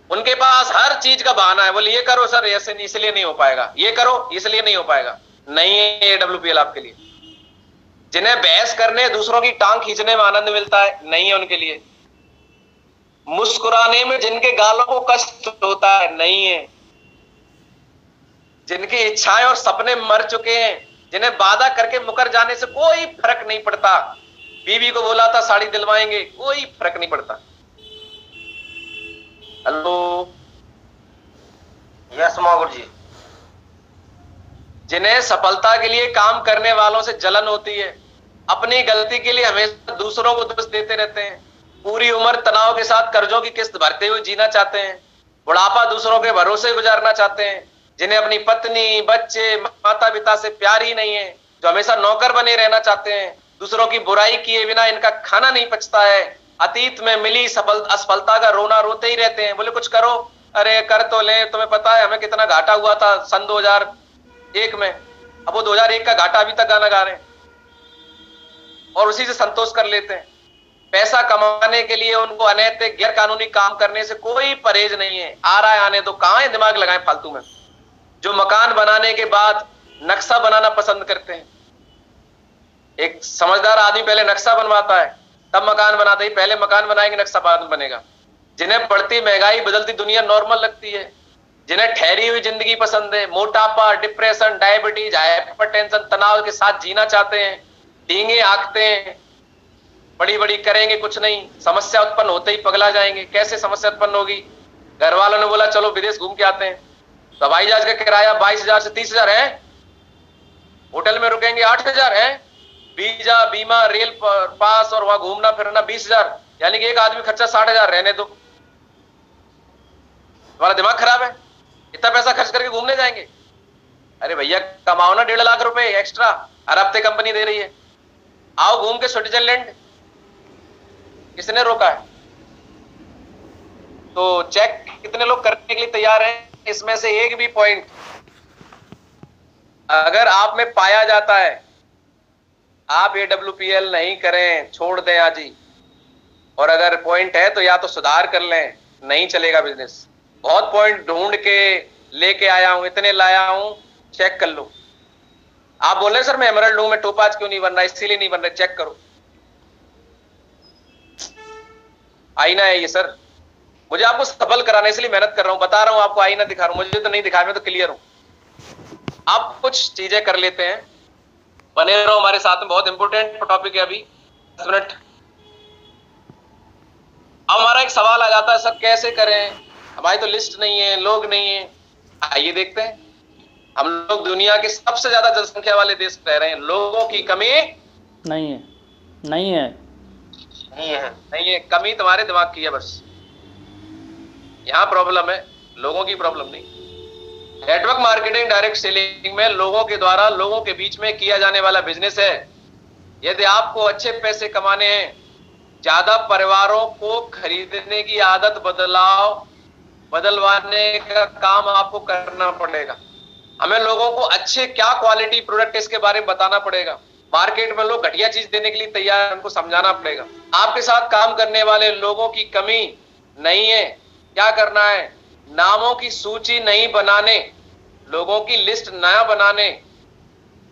उनके पास हर चीज का बहाना है। बोले ये करो सर, ऐसे इसलिए नहीं हो पाएगा, ये करो इसलिए नहीं हो पाएगा। नहीं है AWPL आपके लिए। जिन्हें बहस करने, दूसरों की टांग खींचने में आनंद मिलता है, नहीं है उनके लिए। मुस्कुराने में जिनके गालों को कष्ट होता है, नहीं है। जिनकी इच्छाएं और सपने मर चुके हैं, जिन्हें वादा करके मुकर जाने से कोई फर्क नहीं पड़ता, बीवी को बोला था साड़ी दिलवाएंगे, कोई फर्क नहीं पड़ता। हेलो, यस मागुर जी। जिन्हें सफलता के लिए काम करने वालों से जलन होती है, अपनी गलती के लिए हमेशा दूसरों को दोष देते रहते हैं, पूरी उम्र तनाव के साथ कर्जों की किस्त भरते हुए जीना चाहते हैं, बुढ़ापा दूसरों के भरोसे गुजारना चाहते हैं, जिन्हें अपनी पत्नी, बच्चे, माता पिता से प्यार ही नहीं है, जो हमेशा नौकर बने रहना चाहते हैं, दूसरों की बुराई किए बिना इनका खाना नहीं पचता है, अतीत में मिली असफलता का रोना रोते ही रहते हैं। बोले कुछ करो, अरे कर तो ले, तुम्हें पता है हमें कितना घाटा हुआ था सन 2001 में, अब वो 2001 का घाटा अभी तक गाना गा रहे हैं और उसी से संतोष कर लेते हैं। पैसा कमाने के लिए उनको अनैतिक गैर कानूनी काम करने से कोई परहेज नहीं है। आ रहा है आने दो, कहां है दिमाग लगाएं फालतू में। जो मकान बनाने के बाद नक्शा बनाना पसंद करते हैं, एक समझदार आदमी पहले नक्शा बनवाता है तब मकान बनाते ही, पहले मकान बनाएंगे नक्शा बाद में बनेगा। जिन्हें बढ़ती महंगाई, बदलती दुनिया नॉर्मल लगती है, जिन्हें ठहरी हुई जिंदगी पसंद है, मोटापा, डिप्रेशन, डायबिटीज, हाइपरटेंशन, तनाव के साथ जीना चाहते हैं, डींगे हाँकते हैं, बड़ी बड़ी करेंगे कुछ नहीं, समस्या उत्पन्न होते ही पगला जाएंगे। कैसे समस्या उत्पन्न होगी? घर वालों ने बोला चलो विदेश घूम के आते हैं, तो हवाई जहाज का किराया 22,000 से 30,000 है, होटल में रुकेंगे 8,000 है, वीजा, बीमा, रेल पास और वहां घूमना फिरना 20,000, यानी कि एक आदमी खर्चा 60,000। रहने दो, तुम्हारा दिमाग खराब है, इतना पैसा खर्च करके घूमने जाएंगे? अरे भैया कमाओ ना 1.5 लाख रुपए एक्स्ट्रा, हर हफ्ते कंपनी दे रही है, आओ घूम के स्विट्जरलैंड। किसने रोका है? तो चेक कितने लोग करने के लिए तैयार हैं? इसमें से एक भी पॉइंट अगर आप में पाया जाता है, आप AWPL नहीं करें, छोड़ दें आज ही। और अगर पॉइंट है तो या तो सुधार कर लें, नहीं चलेगा बिजनेस। बहुत पॉइंट ढूंढ के लेके आया हूं, इतने लाया हूं, चेक कर लो। आप बोल रहे सर मैं एमरल्ड हूं, मैं टोपाज क्यों नहीं बन रहा? इसीलिए नहीं बन रहा, चेक करो। आईना है ये सर, मुझे आपको सफल कराना, इसलिए मेहनत कर रहा हूं, बता रहा हूं आपको, आईना दिखा रहा हूं, मुझे तो नहीं दिखा, मैं तो क्लियर हूं। आप कुछ चीजें कर लेते हैं, बने रहो हमारे साथ में, बहुत इंपॉर्टेंट टॉपिक है अभी 10 मिनट। अब हमारा एक सवाल आ जाता है, सर कैसे करें, हमारी तो लिस्ट नहीं है, लोग नहीं है। आइए देखते हैं, हम लोग दुनिया के सबसे ज्यादा जनसंख्या वाले देश रह रहे हैं, लोगों की कमी नहीं है, नहीं है, नहीं है, कमी तुम्हारे दिमाग की है बस। यहाँ प्रॉब्लम है, लोगों की प्रॉब्लम नहीं। नेटवर्क मार्केटिंग डायरेक्ट सेलिंग में लोगों के द्वारा लोगों के बीच में किया जाने वाला बिजनेस है। यदि आपको अच्छे पैसे कमाने हैं, ज्यादा परिवारों को खरीदने की आदत बदलवाने का काम आपको करना पड़ेगा। हमें लोगों को अच्छे क्या क्वालिटी प्रोडक्ट इसके बारे में बताना पड़ेगा। मार्केट में लोग घटिया चीज देने के लिए तैयार है, उनको समझाना पड़ेगा। आपके साथ काम करने वाले लोगों की कमी नहीं है, क्या करना है? नामों की सूची नहीं बनाने, लोगों की लिस्ट नया बनाने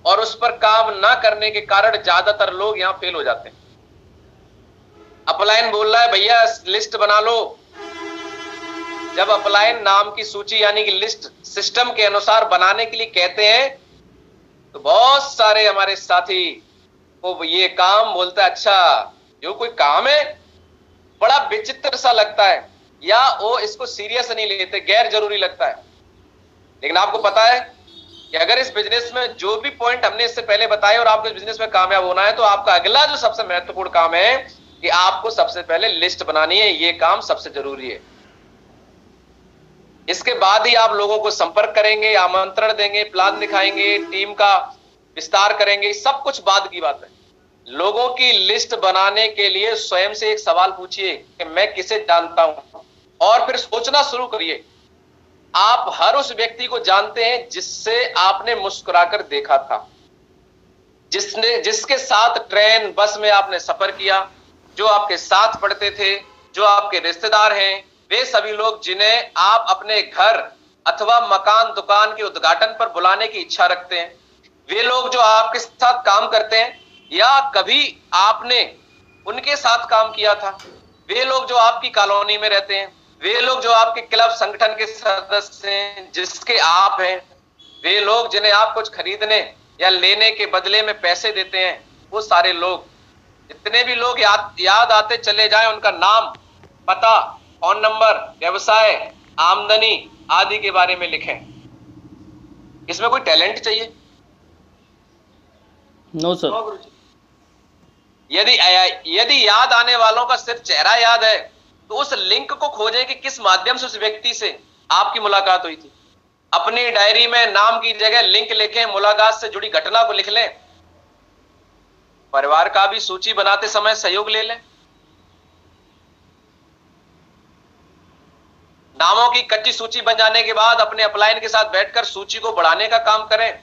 और उस पर काम ना करने के कारण ज्यादातर लोग यहां फेल हो जाते हैं। अपलाइन बोल रहा है भैया लिस्ट बना लो, जब अपलाइन नाम की सूची यानी कि लिस्ट सिस्टम के अनुसार बनाने के लिए कहते हैं तो बहुत सारे हमारे साथी को ये काम बोलता है, अच्छा जो कोई काम है, बड़ा विचित्र सा लगता है या वो इसको सीरियस नहीं लेते, गैर जरूरी लगता है। लेकिन आपको पता है कि अगर इस बिजनेस में जो भी पॉइंट हमने इससे पहले बताए और आपको इस बिजनेस में कामयाब होना है, तो आपका अगला जो सबसे महत्वपूर्ण काम है कि आपको सबसे पहले लिस्ट बनानी है। ये काम सबसे जरूरी है। इसके बाद ही आप लोगों को संपर्क करेंगे, आमंत्रण देंगे, प्लान दिखाएंगे, टीम का विस्तार करेंगे, सब कुछ बाद की बात है। लोगों की लिस्ट बनाने के लिए स्वयं से एक सवाल पूछिए कि मैं किसे जानता हूं, और फिर सोचना शुरू करिए। आप हर उस व्यक्ति को जानते हैं जिससे आपने मुस्कुराकर देखा था, जिसके साथ ट्रेन बस में आपने सफर किया, जो आपके साथ पढ़ते थे, जो आपके रिश्तेदार हैं, वे सभी लोग जिन्हें आप अपने घर अथवा मकान दुकान के उद्घाटन पर बुलाने की इच्छा रखते हैं, वे लोग जो आपके साथ काम करते हैं या कभी आपने उनके साथ काम किया था, वे लोग जो आपकी कॉलोनी में रहते हैं, वे लोग जो आपके क्लब संगठन के सदस्य हैं जिसके आप हैं, वे लोग जिन्हें आप कुछ खरीदने या लेने के बदले में पैसे देते हैं, वो सारे लोग, जितने भी लोग याद आते चले जाएं, उनका नाम, पता, फोन नंबर, व्यवसाय, आमदनी आदि के बारे में लिखें। इसमें कोई टैलेंट चाहिए? No sir. यदि याद आने वालों का सिर्फ चेहरा याद है, तो उस लिंक को खोजें कि किस माध्यम से उस व्यक्ति से आपकी मुलाकात हुई थी। अपनी डायरी में नाम की जगह लिंक लिखें, मुलाकात से जुड़ी घटना को लिख लें। परिवार का भी सूची बनाते समय सहयोग ले लें। नामों की कच्ची सूची बन जाने के बाद अपने अपलाइन के साथ बैठकर सूची को बढ़ाने का काम करें।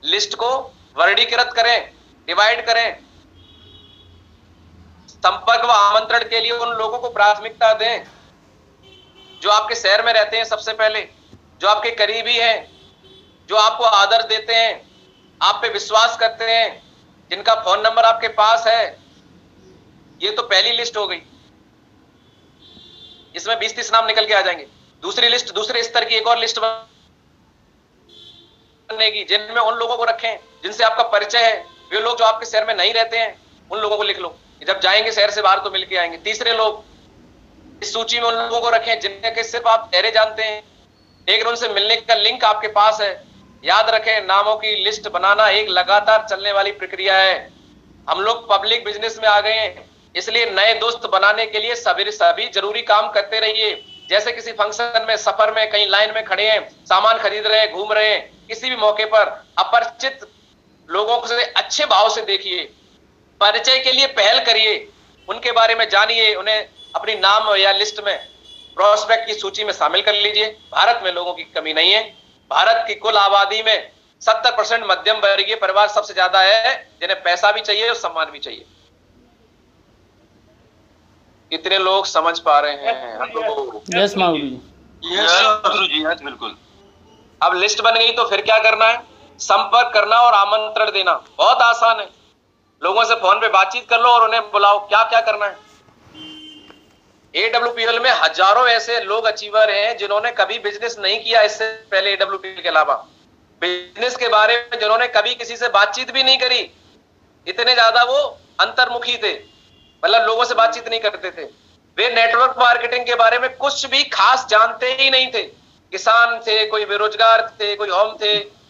लिस्ट को वर्गीकृत करें, डिवाइड करें। संपर्क व आमंत्रण के लिए उन लोगों को प्राथमिकता दें जो आपके शहर में रहते हैं, सबसे पहले जो आपके करीबी हैं, जो आपको आदर देते हैं, आप पे विश्वास करते हैं, जिनका फोन नंबर आपके पास है। ये तो पहली लिस्ट हो गई, इसमें 20-30 नाम निकल के आ जाएंगे। दूसरी लिस्ट, दूसरे स्तर की एक और लिस्ट बनेगी, जिनमें उन लोगों को रखें जिनसे आपका परिचय है। वे लोग जो आपके शहर में नहीं रहते हैं, उन लोगों को लिख लो, जब जाएंगे शहर से बाहर तो मिलके आएंगे। तीसरे लोग, इस सूची में उन लोगों को रखें जिनके सिर्फ आप चेहरे जानते हैं, लेकिन उनसे मिलने का लिंक आपके पास है। याद रखें, नामों की लिस्ट बनाना एक लगातार चलने वाली प्रक्रिया है। हम लोग पब्लिक बिजनेस में आ गए हैं, इसलिए नए दोस्त बनाने के लिए सभी जरूरी काम करते रहिए। जैसे किसी फंक्शन में, सफर में, कहीं लाइन में खड़े हैं, सामान खरीद रहे हैं, घूम रहे हैं, किसी भी मौके पर अपरिचित लोगों से अच्छे भाव से देखिए, परिचय के लिए पहल करिए, उनके बारे में जानिए, उन्हें अपनी नाम या लिस्ट में, प्रोस्पेक्ट की सूची में शामिल कर लीजिए। भारत में लोगों की कमी नहीं है। भारत की कुल आबादी में 70% मध्यम वर्गीय परिवार सबसे ज्यादा है, जिन्हें पैसा भी चाहिए और सम्मान भी चाहिए। कितने लोग समझ पा रहे हैं हम लोग? यस माँ गुरु जी। यस गुरु जी, यस बिल्कुल। अब लिस्ट बन गई तो फिर क्या करना है? संपर्क करना और आमंत्रण देना बहुत आसान है। लोगों से फोन पे बातचीत कर लो और उन्हें बुलाओ। क्या क्या करना है? AWPL में हजारों ऐसे लोग अचीवर हैं जिन्होंने कभी बिजनेस नहीं किया इससे पहले, AWPL के अलावा बिजनेस के बारे में जिन्होंने कभी किसी से बातचीत भी नहीं करी। इतने ज्यादा वो अंतर्मुखी थे, मतलब लोगों से बातचीत नहीं करते थे। वे नेटवर्क मार्केटिंग के बारे में कुछ भी खास जानते ही नहीं थे। किसान थे, कोई बेरोजगार थे, कोई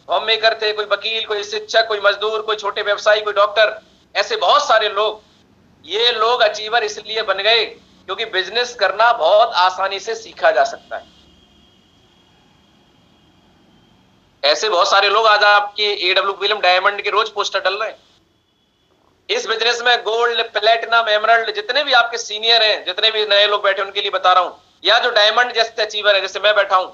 होम मेकर थे, कोई वकील, कोई शिक्षक, कोई मजदूर, कोई छोटे व्यवसायी, कोई डॉक्टर, ऐसे बहुत सारे लोग। ये लोग अचीवर इसलिए बन गए क्योंकि बिजनेस करना बहुत आसानी से सीखा जा सकता है। ऐसे बहुत सारे लोग आज आपके AWPL डायमंड के रोज पोस्टर डल रहे हैं। इस बिजनेस में गोल्ड, प्लेटिनम, एमरल्ड, जितने भी आपके सीनियर हैं, जितने भी नए लोग बैठे उनके लिए बता रहा हूं, या जो डायमंड जैसे अचीवर है, जैसे मैं बैठा हूं,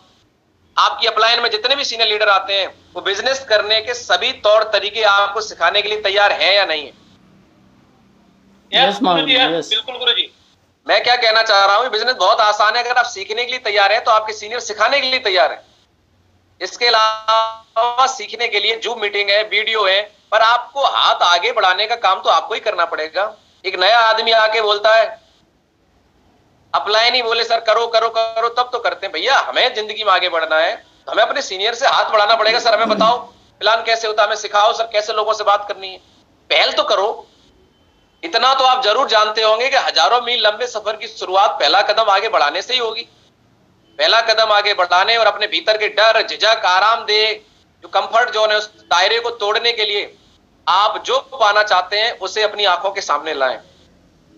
आपकी अपलाइन में जितने भी सीनियर लीडर आते हैं, वो बिजनेस करने के सभी तौर तरीके आपको सिखाने के लिए तैयार हैं या नहीं है? यस गुरुजी, यस। बिल्कुल गुरुजी। मैं क्या कहना चाह रहा हूं, बिजनेस बहुत आसान है। अगर आप सीखने के लिए तैयार हैं तो आपके सीनियर सिखाने के लिए तैयार है। इसके अलावा सीखने के लिए जूम मीटिंग है, वीडियो है, पर आपको हाथ आगे बढ़ाने का काम तो आपको ही करना पड़ेगा। एक नया आदमी आके बोलता है, अपलाइन ही बोले सर करो करो करो, तब तो करते हैं। भैया हमें जिंदगी में आगे बढ़ना है, हमें अपने सीनियर से हाथ बढ़ाना पड़ेगा। सर हमें बताओ प्लान कैसे होता है, हमें सिखाओ सर, कैसे लोगों से बात करनी है। पहल तो करो। इतना तो आप जरूर जानते होंगे कि हजारों मील लंबे सफर की शुरुआत पहला कदम आगे बढ़ाने से ही होगी। पहला कदम आगे बढ़ाने और अपने भीतर के डर, झिझक, आरामदेह जो कंफर्ट जोन है उस दायरे को तोड़ने के लिए आप जो पाना चाहते हैं उसे अपनी आंखों के सामने लाएं।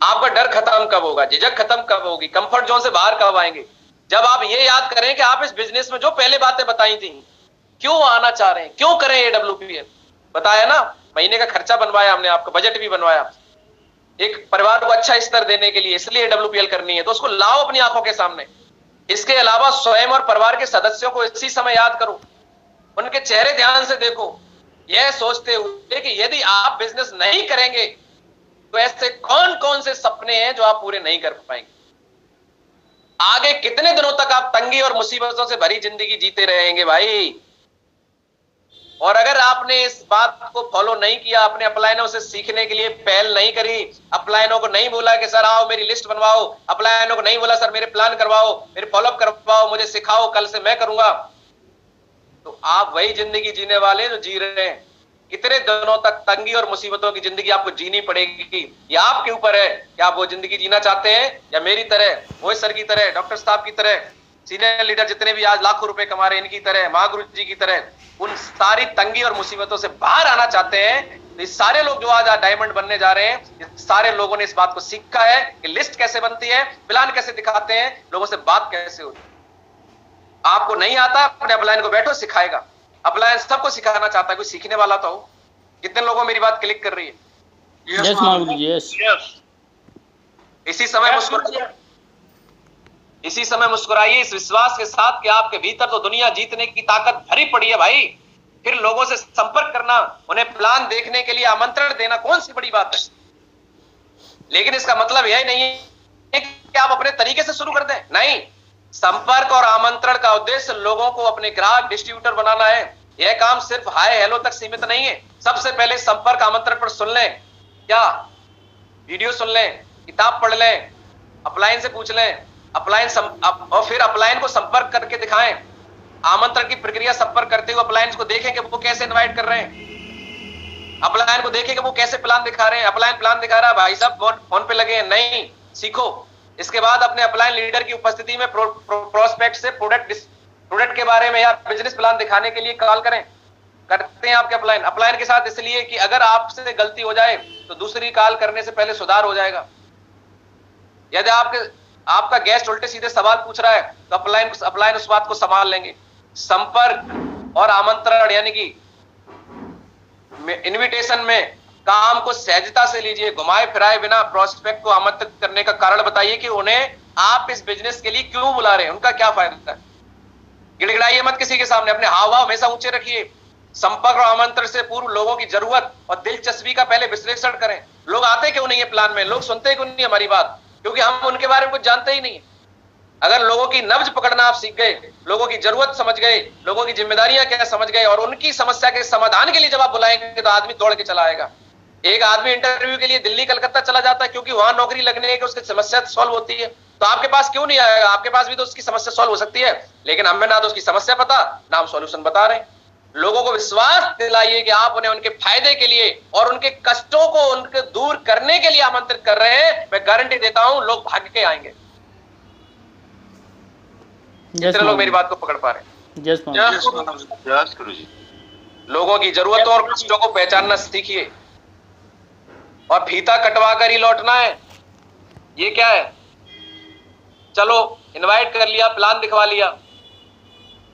आपका डर खत्म कब होगा, झिझक खत्म कब होगी, कंफर्ट जोन से बाहर कब आएंगे? जब आप ये याद करें कि आप इस बिजनेस में जो पहले बातें बताई थी, क्यों आना चाह रहे हैं, क्यों करें AWPL, बताया ना, महीने का खर्चा बनवाया हमने, आपका बजट भी बनवाया, एक परिवार को अच्छा स्तर देने के लिए, इसलिए AWPL करनी है, तो उसको लाओ अपनी आंखों के सामने। इसके अलावा स्वयं और परिवार के सदस्यों को इसी समय याद करो, उनके चेहरे ध्यान से देखो, यह सोचते हुए कि यदि आप बिजनेस नहीं करेंगे तो ऐसे कौन कौन से सपने हैं जो आप पूरे नहीं कर पाएंगे। आगे कितने दिनों तक आप तंगी और मुसीबतों से भरी जिंदगी जीते रहेंगे भाई। और अगर आपने इस बात को फॉलो नहीं किया, अपने अपलाइनों से सीखने के लिए पहल नहीं करी, अपलाइनों को नहीं बोला कि सर आओ मेरी लिस्ट बनवाओ, अपलाइनों को नहीं बोला सर मेरे प्लान करवाओ, मेरे फॉलोअप करवाओ, मुझे सिखाओ, कल से मैं करूंगा, तो आप वही जिंदगी जीने वाले जो जी रहे हैं। कितने दिनों तक तंगी और मुसीबतों की जिंदगी आपको जीनी पड़ेगी, ये आपके ऊपर है कि आप वो जिंदगी जीना चाहते हैं या मेरी तरह, मोहित सर की तरह, डॉक्टर साहब की तरह, सीनियर लीडर जितने भी आज लाखों रुपए कमा रहे हैं इनकी तरह, महागुरु जी की तरह, उन सारी तंगी और मुसीबतों से बाहर आना चाहते हैं। तो ये सारे लोग जो आज डायमंड बनने जा रहे हैं, ये सारे लोगों ने इस बात को सीखा है कि लिस्ट कैसे बनती है, प्लान कैसे दिखाते हैं, लोगों से बात कैसे होती है। आपको नहीं आता, अपने अपलाइन को बैठो सिखाएगा, अपलाइन सबको सिखाना चाहता है, कोई सीखने वाला तो हो। कितने लोगों मेरी बात क्लिक कर रही है? यस महागुरु जी, यस। इसी समय मुस्कुराइए इस विश्वास के साथ कि आपके भीतर तो दुनिया जीतने की ताकत भरी पड़ी है भाई। फिर लोगों से संपर्क करना, उन्हें प्लान देखने के लिए आमंत्रण देना कौन सी बड़ी बात है। लेकिन इसका मतलब यह नहीं है कि आप अपने तरीके से शुरू कर दें, नहीं। संपर्क और आमंत्रण का उद्देश्य लोगों को अपने ग्राहक डिस्ट्रीब्यूटर बनाना है। यह काम सिर्फ हाय हेलो तक सीमित नहीं है। सबसे पहले संपर्क आमंत्रण पर सुन लें, क्या वीडियो सुन लें, किताब पढ़ लें, अपलाइन से पूछ लें, और फिर अपलाइन को संपर्क करके दिखाएं। आमंत्रण की प्रक्रिया संपर्क करते हुए अपलाइन को देखें कि वो कैसे इनवाइट कर रहे हैं, अपलाइन को देखें कि वो कैसे प्लान दिखा रहे हैं। अपलाइन प्लान दिखा रहा है, भाई साहब फोन पे लगे हैं, नहीं, सीखो। इसके बाद अपने अपलाइन लीडर की उपस्थिति में प्रोस्पेक्ट से प्रोडक्ट के बारे में या बिजनेस प्लान दिखाने के लिए कॉल करें। करते हैं आपके अपलाइन के साथ, इसलिए कि अगर आपसे गलती हो जाए तो दूसरी कॉल करने से पहले सुधार हो जाएगा। यदि आपका गेस्ट उल्टे सीधे सवाल पूछ रहा है तो अपलाइन उस बात को संभाल लेंगे। संपर्क और आमंत्रण यानी कि इनविटेशन में काम को सहजता से लीजिए, घुमाए फिराए बिना प्रोस्पेक्ट को आमंत्रित करने का कारण बताइए कि उन्हें आप इस बिजनेस के लिए क्यों बुला रहे हैं, उनका क्या फायदा है। गिड़गिड़ाइए मत किसी के सामने, अपने हाव भाव हमेशा ऊंचे रखिए। संपर्क और आमंत्रण से पूर्व लोगों की जरूरत और दिलचस्पी का पहले विश्लेषण करें। लोग आते क्यों नहीं है प्लान में, लोग सुनते क्यों नहीं हमारी बात, क्योंकि हम उनके बारे में कुछ जानते ही नहीं। अगर लोगों की नब्ज पकड़ना आप सीख गए, लोगों की जरूरत समझ गए, लोगों की जिम्मेदारियां क्या समझ गए और उनकी समस्या के समाधान के लिए जब आप बुलाएंगे तो आदमी दौड़ के चला आएगा। एक आदमी इंटरव्यू के लिए दिल्ली कलकत्ता चला जाता है क्योंकि वहां नौकरी लगने की उसकी समस्या सॉल्व होती है, तो आपके पास क्यों नहीं आएगा? आपके पास भी तो उसकी समस्या सॉल्व हो सकती है, लेकिन हमें ना तो उसकी समस्या पता ना हम सॉल्यूशन बता रहे हैं। लोगों को विश्वास दिलाइए कि आप उन्हें उनके फायदे के लिए और उनके कष्टों को उनके दूर करने के लिए आमंत्रित कर रहे हैं। मैं गारंटी देता हूं लोग भाग के आएंगे। कितने लोग मेरी बात को पकड़ पा रहे हैं? यस गुरु जी। लोगों की जरूरतों और कष्टों को पहचानना सीखिए और फीता कटवा कर ही लौटना है। ये क्या है, चलो इनवाइट कर लिया, प्लान दिखवा लिया।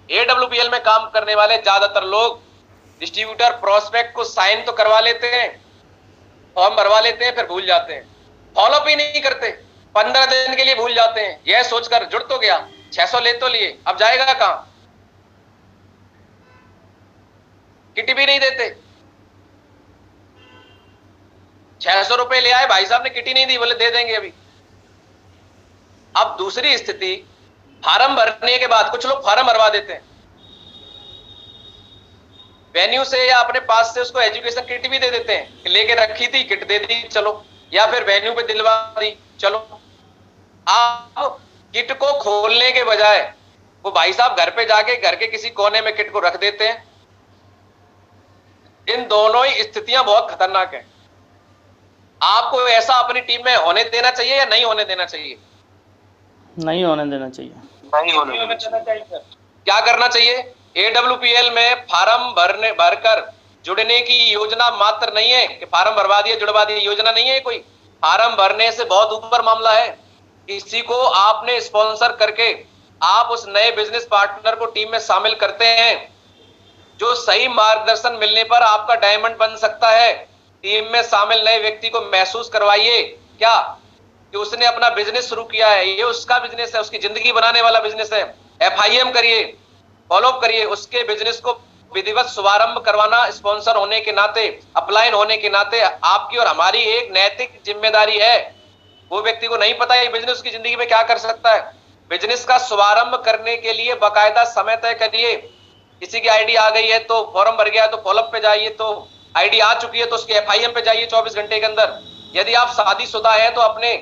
AWPL में काम करने वाले ज्यादातर लोग डिस्ट्रीब्यूटर प्रोस्पेक्ट को साइन तो करवा लेते हैं, फॉर्म भरवा लेते हैं, फिर भूल जाते हैं, फॉलोअप ही नहीं करते, 15 दिन के लिए भूल जाते हैं। यह सोचकर जुड़ तो गया, 600 ले तो लिए, अब जाएगा कहां? किटी भी नहीं देते। 600 रुपए ले आए, भाई साहब ने किटी नहीं दी, बोले दे देंगे अभी। अब दूसरी स्थिति, फार्म भरने के बाद कुछ लोग फार्म भरवा देते हैं, वेन्यू से या अपने पास से उसको एजुकेशन किट भी दे देते हैं कि लेके रखी थी, किट दे दी चलो, या फिर वेन्यू पे दिलवा दी चलो। आप किट को खोलने के बजाय वो भाई साहब घर पे जाके घर के किसी कोने में किट को रख देते हैं। इन दोनों ही स्थितियां बहुत खतरनाक हैं। आपको ऐसा अपनी टीम में होने देना चाहिए या नहीं होने देना चाहिए? नहीं होने देना चाहिए। नहीं होने देना चाहिए। क्या करना चाहिए? AWPL में फार्म भरकर जुड़ने की योजना मात्र नहीं है कि फार्म भरवा दिया जुड़वा दिया, योजना नहीं है कोई। फार्म भरने से बहुत ऊपर मामला है। किसी को आपने स्पॉन्सर करके आप उस नए बिजनेस पार्टनर को टीम में शामिल करते हैं, जो सही मार्गदर्शन मिलने पर आपका डायमंड बन सकता है। टीम में शामिल नए व्यक्ति को महसूस करवाइए क्या कि उसने अपना बिजनेस शुरू किया है, ये उसका बिजनेस है, उसकी जिंदगी बनाने वाला बिजनेस है। FIM करिए, फॉलो करिए, उसके बिजनेस को विधिवत शुभारंभ करवाना स्पॉन्सर होने के नाते, अपलाइन होने के नाते आपकी और हमारी एक नैतिक जिम्मेदारी है। वो व्यक्ति को नहीं पता ये बिजनेस की जिंदगी में क्या कर सकता है। बिजनेस का शुभारंभ करने के लिए बाकायदा समय तय करिए। किसी की आईडी आ गई है तो फॉर्म भर गया तो फॉलोअप पे जाइए, तो आईडी आ चुकी है तो उसके FIM पे जाइए 24 घंटे के अंदर। यदि आप शादीशुदा है तो अपने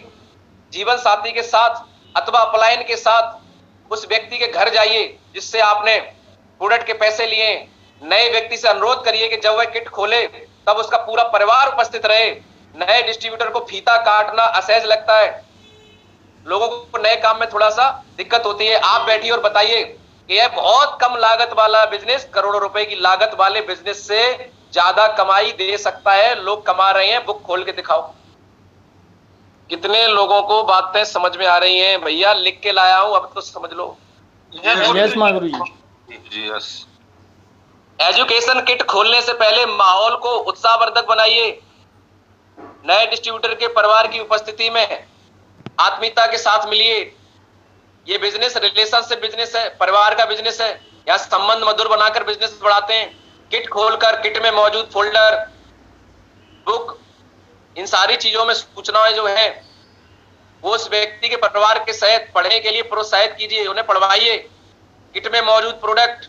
जीवन साथी के साथ अथवा अपलाइन के साथ उस व्यक्ति के घर जाइए जिससे आपने प्रोडक्ट के पैसे लिए। नए व्यक्ति से अनुरोध करिए कि जब वह किट खोले तब उसका पूरा परिवार उपस्थित रहे। नए डिस्ट्रीब्यूटर को फीता काटना असहज लगता है, लोगों को नए काम में थोड़ा सा दिक्कत होती है। आप बैठिए और बताइए कि यह बहुत कम लागत वाला बिजनेस करोड़ों रुपए की लागत वाले बिजनेस से ज्यादा कमाई दे सकता है। लोग कमा रहे हैं, बुक खोल के दिखाओ। कितने लोगों को बातें समझ में आ रही हैं? भैया लिख के लाया हूं, अब तो समझ लो। यस माँ गुरु जी। जी यस। एजुकेशन किट खोलने से पहले माहौल को उत्साहवर्धक बनाइए। नए डिस्ट्रीब्यूटर के परिवार की उपस्थिति में आत्मीयता के साथ मिलिए। ये बिजनेस रिलेशनशिप बिजनेस है, परिवार का बिजनेस है। या संबंध मधुर बनाकर बिजनेस बढ़ाते हैं। किट खोलकर किट में मौजूद फोल्डर, बुक, इन सारी चीजों में सूचनाएं जो है वो उस व्यक्ति के परिवार के सहित पढ़ने के लिए प्रोत्साहित कीजिए, उन्हें पढ़वाइए। किट में मौजूद प्रोडक्ट,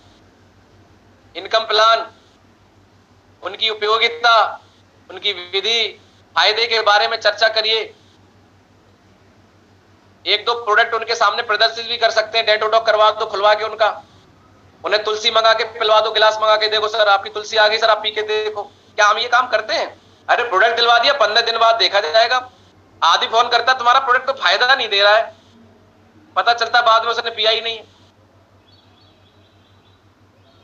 इनकम प्लान, उनकी उपयोगिता, उनकी विधि, फायदे के बारे में चर्चा करिए। एक दो प्रोडक्ट उनके सामने प्रदर्शित भी कर सकते हैं। डेटोटॉक करवा दो खुलवा के उनका। उन्हें तुलसी मंगा के पिलवा दो, गिलास मंगा के, देखो सर आपकी तुलसी आ गई सर, आप पी के देखो। क्या हम ये काम करते हैं? अरे प्रोडक्ट दिलवा दिया, 15 दिन बाद देखा जाएगा। आदि फोन करता तुम्हारा प्रोडक्ट तो फायदा नहीं दे रहा है, पता चलता बाद में उसने पिया ही नहीं।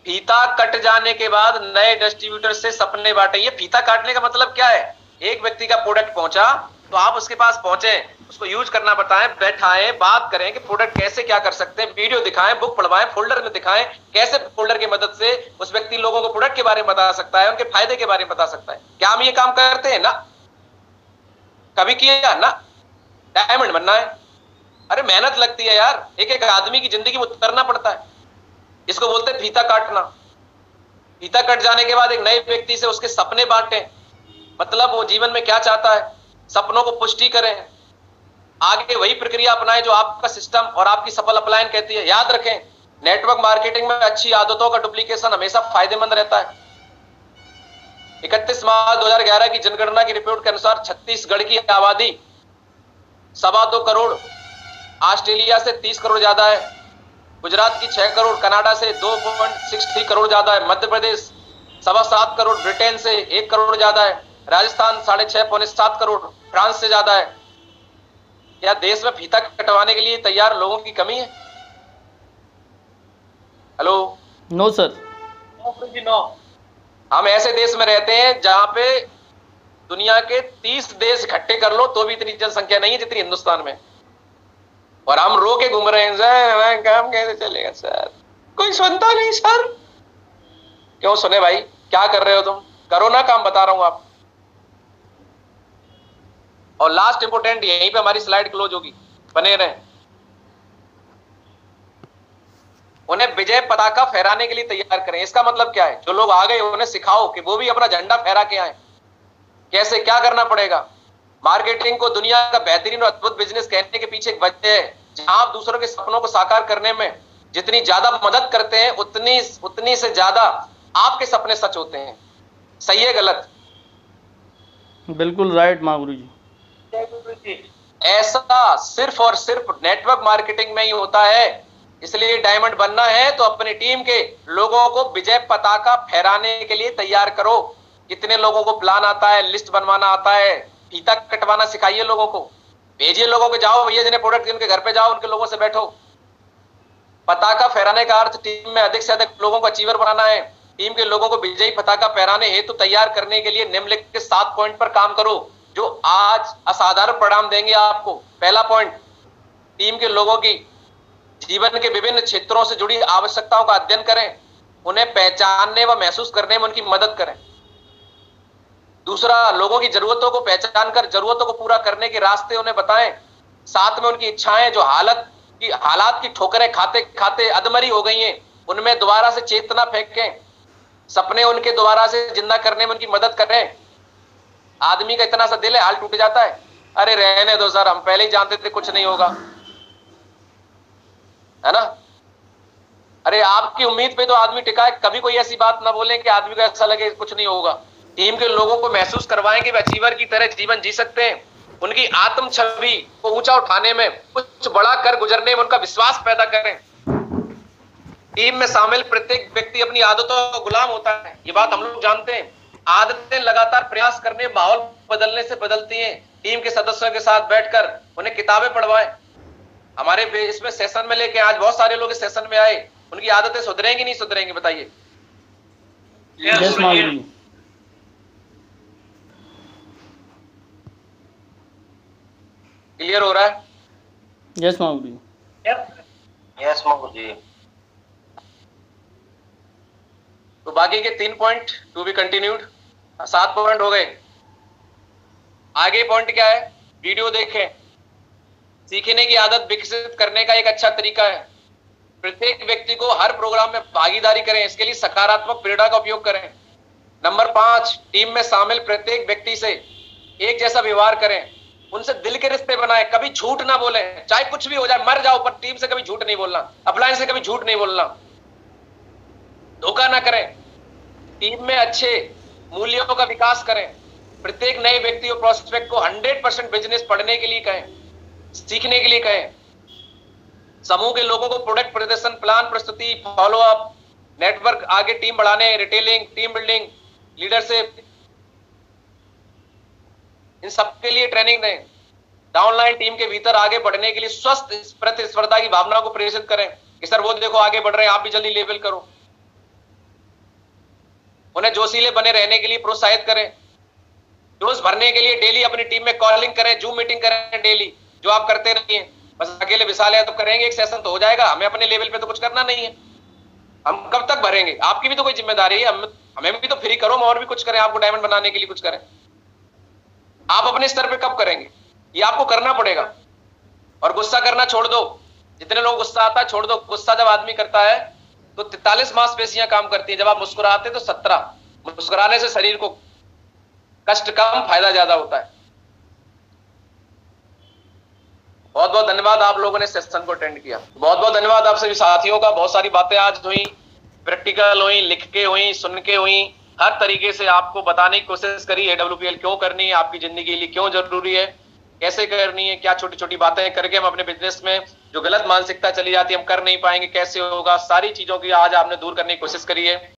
फीता कट जाने के बाद नए डिस्ट्रीब्यूटर से सपने बांटे। ये फीता काटने का मतलब क्या है? एक व्यक्ति का प्रोडक्ट पहुंचा तो आप उसके पास पहुंचे, उसको यूज करना बताएं, बैठाएं, बात करें कि प्रोडक्ट कैसे क्या कर सकते हैं, वीडियो दिखाएं, बुक पढ़वाएं, फोल्डर में दिखाएं कैसे फोल्डर की मदद से उस व्यक्ति लोगों को प्रोडक्ट के बारे में बता सकता है, उनके फायदे के बारे में बता सकता है। क्या हम ये काम करते हैं? ना, कभी किया ना। डायमंड बनना है, अरे मेहनत लगती है यार, एक एक आदमी की जिंदगी में उतरना पड़ता है। इसको बोलते हैं फीता काटना। फीता कट जाने के बाद एक नए व्यक्ति से उसके सपने बांटें, मतलब वो जीवन में क्या चाहता है, सपनों को पुष्टि करें। आगे वही प्रक्रिया अपनाएं जो आपका सिस्टम और आपकी सफल अपलाइन कहती है। याद रखें, नेटवर्क मार्केटिंग में अच्छी आदतों का डुप्लीकेशन हमेशा फायदेमंद रहता है। 31 मार्च 2011 की जनगणना की रिपोर्ट के अनुसार छत्तीसगढ़ की आबादी 2.25 करोड़, ऑस्ट्रेलिया से 30 करोड़ ज्यादा है, गुजरात की 6 करोड़, कनाडा से 2.63 करोड़ ज्यादा है, मध्य प्रदेश 7.25 करोड़, ब्रिटेन से 1 करोड़ ज्यादा है, राजस्थान 6.5 पौने 7 करोड़, फ्रांस से ज्यादा है। क्या देश में फीता कटवाने के लिए तैयार लोगों की कमी है? हेलो? No sir. नो। हम ऐसे देश में रहते हैं जहां पे दुनिया के 30 देश इकट्ठे कर लो तो भी इतनी जनसंख्या नहीं है जितनी हिंदुस्तान में, और हम रो के घूम रहे हैं सर, काम कैसे चलेगा सर, कोई सुनता नहीं सर। क्यों सुने भाई, क्या कर रहे हो तुम? करो ना काम, बता रहा हूं आप। और लास्ट इंपोर्टेंट, यहीं पे हमारी स्लाइड क्लोज होगी, बने रहें। उन्हें विजय पताका फहराने के लिए तैयार करें। इसका मतलब क्या है? जो लोग आ गए उन्हें सिखाओ कि वो भी अपना झंडा फहरा के आए। कैसे, क्या करना पड़ेगा? मार्केटिंग को दुनिया का बेहतरीन और अद्भुत बिजनेस कहने के पीछे एक वजह है। जहां आप दूसरों के सपनों को साकार करने में जितनी ज्यादा मदद करते हैं उतनी से ज्यादा आपके सपने सच होते हैं। सही है गलत? बिल्कुल राइट माँ गुरु जी। ऐसा सिर्फ और सिर्फ नेटवर्क मार्केटिंग में ही होता है। इसलिए डायमंड बनना है तो अपनी टीम के लोगों को विजय पताका फहराने के लिए तैयार करो। कितने लोगों को प्लान आता है, लिस्ट बनवाना आता है, फीता कटवाना सिखाइए लोगों को, भेजिए लोगों को, जाओ भैया जिन्हें प्रोडक्ट, जिनके घर पे जाओ, उनके लोगों से बैठो, पताका फहराने का अर्थ टीम में अधिक से अधिक लोगों को अचीवर बनाना है। टीम के लोगों को विजयी पताका फहराने हेतु तैयार करने के लिए निम्नलिखित के 7 पॉइंट पर काम करो जो आज असाधारण परिणाम देंगे आपको। पहला पॉइंट, टीम के लोगों की जीवन के विभिन्न क्षेत्रों से जुड़ी आवश्यकताओं का अध्ययन करें, उन्हें पहचानने व महसूस करने में उनकी मदद करें। दूसरा, लोगों की जरूरतों को पहचान कर जरूरतों को पूरा करने के रास्ते उन्हें बताएं। साथ में उनकी इच्छाएं जो हालात की ठोकरें खाते खाते अधमरी हो गई हैं, उनमें दोबारा से चेतना फेंकें। सपने उनके दोबारा से जिंदा करने में उनकी मदद करें। आदमी का इतना सा दिल है, हाल टूट जाता है, अरे रहने दो सर, हम पहले ही जानते थे कुछ नहीं होगा, है ना। अरे आपकी उम्मीद पे तो आदमी टिका है, कभी कोई ऐसी बात ना बोले कि आदमी को ऐसा लगे कुछ नहीं होगा। टीम के लोगों को महसूस करवाएं कि वे अचीवर की तरह जीवन जी सकते हैं। उनकी आत्म छवि को ऊंचा उठाने में, कुछ बड़ा कर गुजरने में उनका विश्वास पैदा करें। टीम में शामिल प्रत्येक व्यक्ति अपनी आदतों का गुलाम होता है, ये बात हम लोग जानते हैं। आदतें लगातार प्रयास करने, माहौल बदलने से बदलती हैं। टीम के सदस्यों के साथ बैठकर उन्हें किताबें पढ़वाएं। हमारे इसमें सेशन में लेके आज बहुत सारे लोग इस सेशन में आए, उनकी आदतें सुधरेंगी नहीं सुधरेंगी बताइए? यस महागुरु जी। क्लियर हो रहा है? यस महागुरु जी। यस महागुरु जी। तो बाकी के 3 point to be continued, 7 point हो गए। आगे पॉइंट क्या है? वीडियो देखें। सीखने की आदत विकसित करने का एक अच्छा तरीका है। प्रत्येक व्यक्ति को हर प्रोग्राम में भागीदारी करें, इसके लिए सकारात्मक प्रेरणा का उपयोग करें। नंबर 5, टीम में शामिल प्रत्येक व्यक्ति से एक जैसा व्यवहार करें, उनसे दिल के रिश्ते बनाएं, कभी झूठ ना बोलें, चाहे कुछ भी हो जाए, मर जाओ, पर टीम से कभी झूठ नहीं बोलना, अपलाइन से कभी झूठ नहीं बोलना, धोखा ना करें। टीम में अच्छे मूल्यों का विकास करें। प्रत्येक नए व्यक्ति और प्रोस्पेक्ट को 100% बिजनेस पढ़ने के लिए कहें, सीखने के लिए कहें। समूह के लोगों को प्रोडक्ट प्रदर्शन प्लान प्रस्तुति, फॉलो अप, नेटवर्क आगे टीम बढ़ाने, रिटेलिंग, टीम बिल्डिंग, लीडरशिप, इन सब के लिए ट्रेनिंग दें। डाउनलाइन टीम के भीतर आगे बढ़ने के लिए स्वस्थ प्रतिस्पर्धा की भावना को प्रेरित करें कि सर वो देखो आगे बढ़ रहे हैं, आप भी जल्दी लेवल करो। उन्हें जोशीले बने रहने के लिए प्रोत्साहित करें। जोश भरने के लिए डेली अपनी टीम में कॉलिंग करें, जूम मीटिंग करें डेली, जो आप करते नहीं है। बस अकेले विशाल है तो करेंगे, एक सेशन तो हो जाएगा, हमें अपने लेवल पे तो कुछ करना नहीं है। हम कब तक भरेंगे? आपकी भी तो कोई जिम्मेदारी है, हमें भी तो फ्री करो, हम और भी कुछ करें, आपको डायमंड बनाने के लिए कुछ करें। आप अपने स्तर पे कब करेंगे? ये आपको करना पड़ेगा। और गुस्सा करना छोड़ दो। जितने लोग गुस्सा आता है छोड़ दो। गुस्सा जब आदमी करता है तो 43 मांसपेशियां काम करती हैं, जब आप मुस्कुराते तो 17। मुस्कुराने से शरीर को कष्ट कम, फायदा ज्यादा होता है। बहुत बहुत धन्यवाद आप लोगों ने सेशन को अटेंड किया। बहुत बहुत धन्यवाद आप सभी साथियों का। बहुत सारी बातें आज हुई, प्रैक्टिकल हुई, लिख के हुई, सुन के हुई, हर तरीके से आपको बताने की कोशिश करी है AWPL क्यों करनी है, आपकी जिंदगी के लिए क्यों जरूरी है, कैसे करनी है, क्या छोटी छोटी बातें करके हम अपने बिजनेस में जो गलत मानसिकता चली जाती है हम कर नहीं पाएंगे, कैसे होगा, सारी चीजों की आज आपने दूर करने की कोशिश करी है।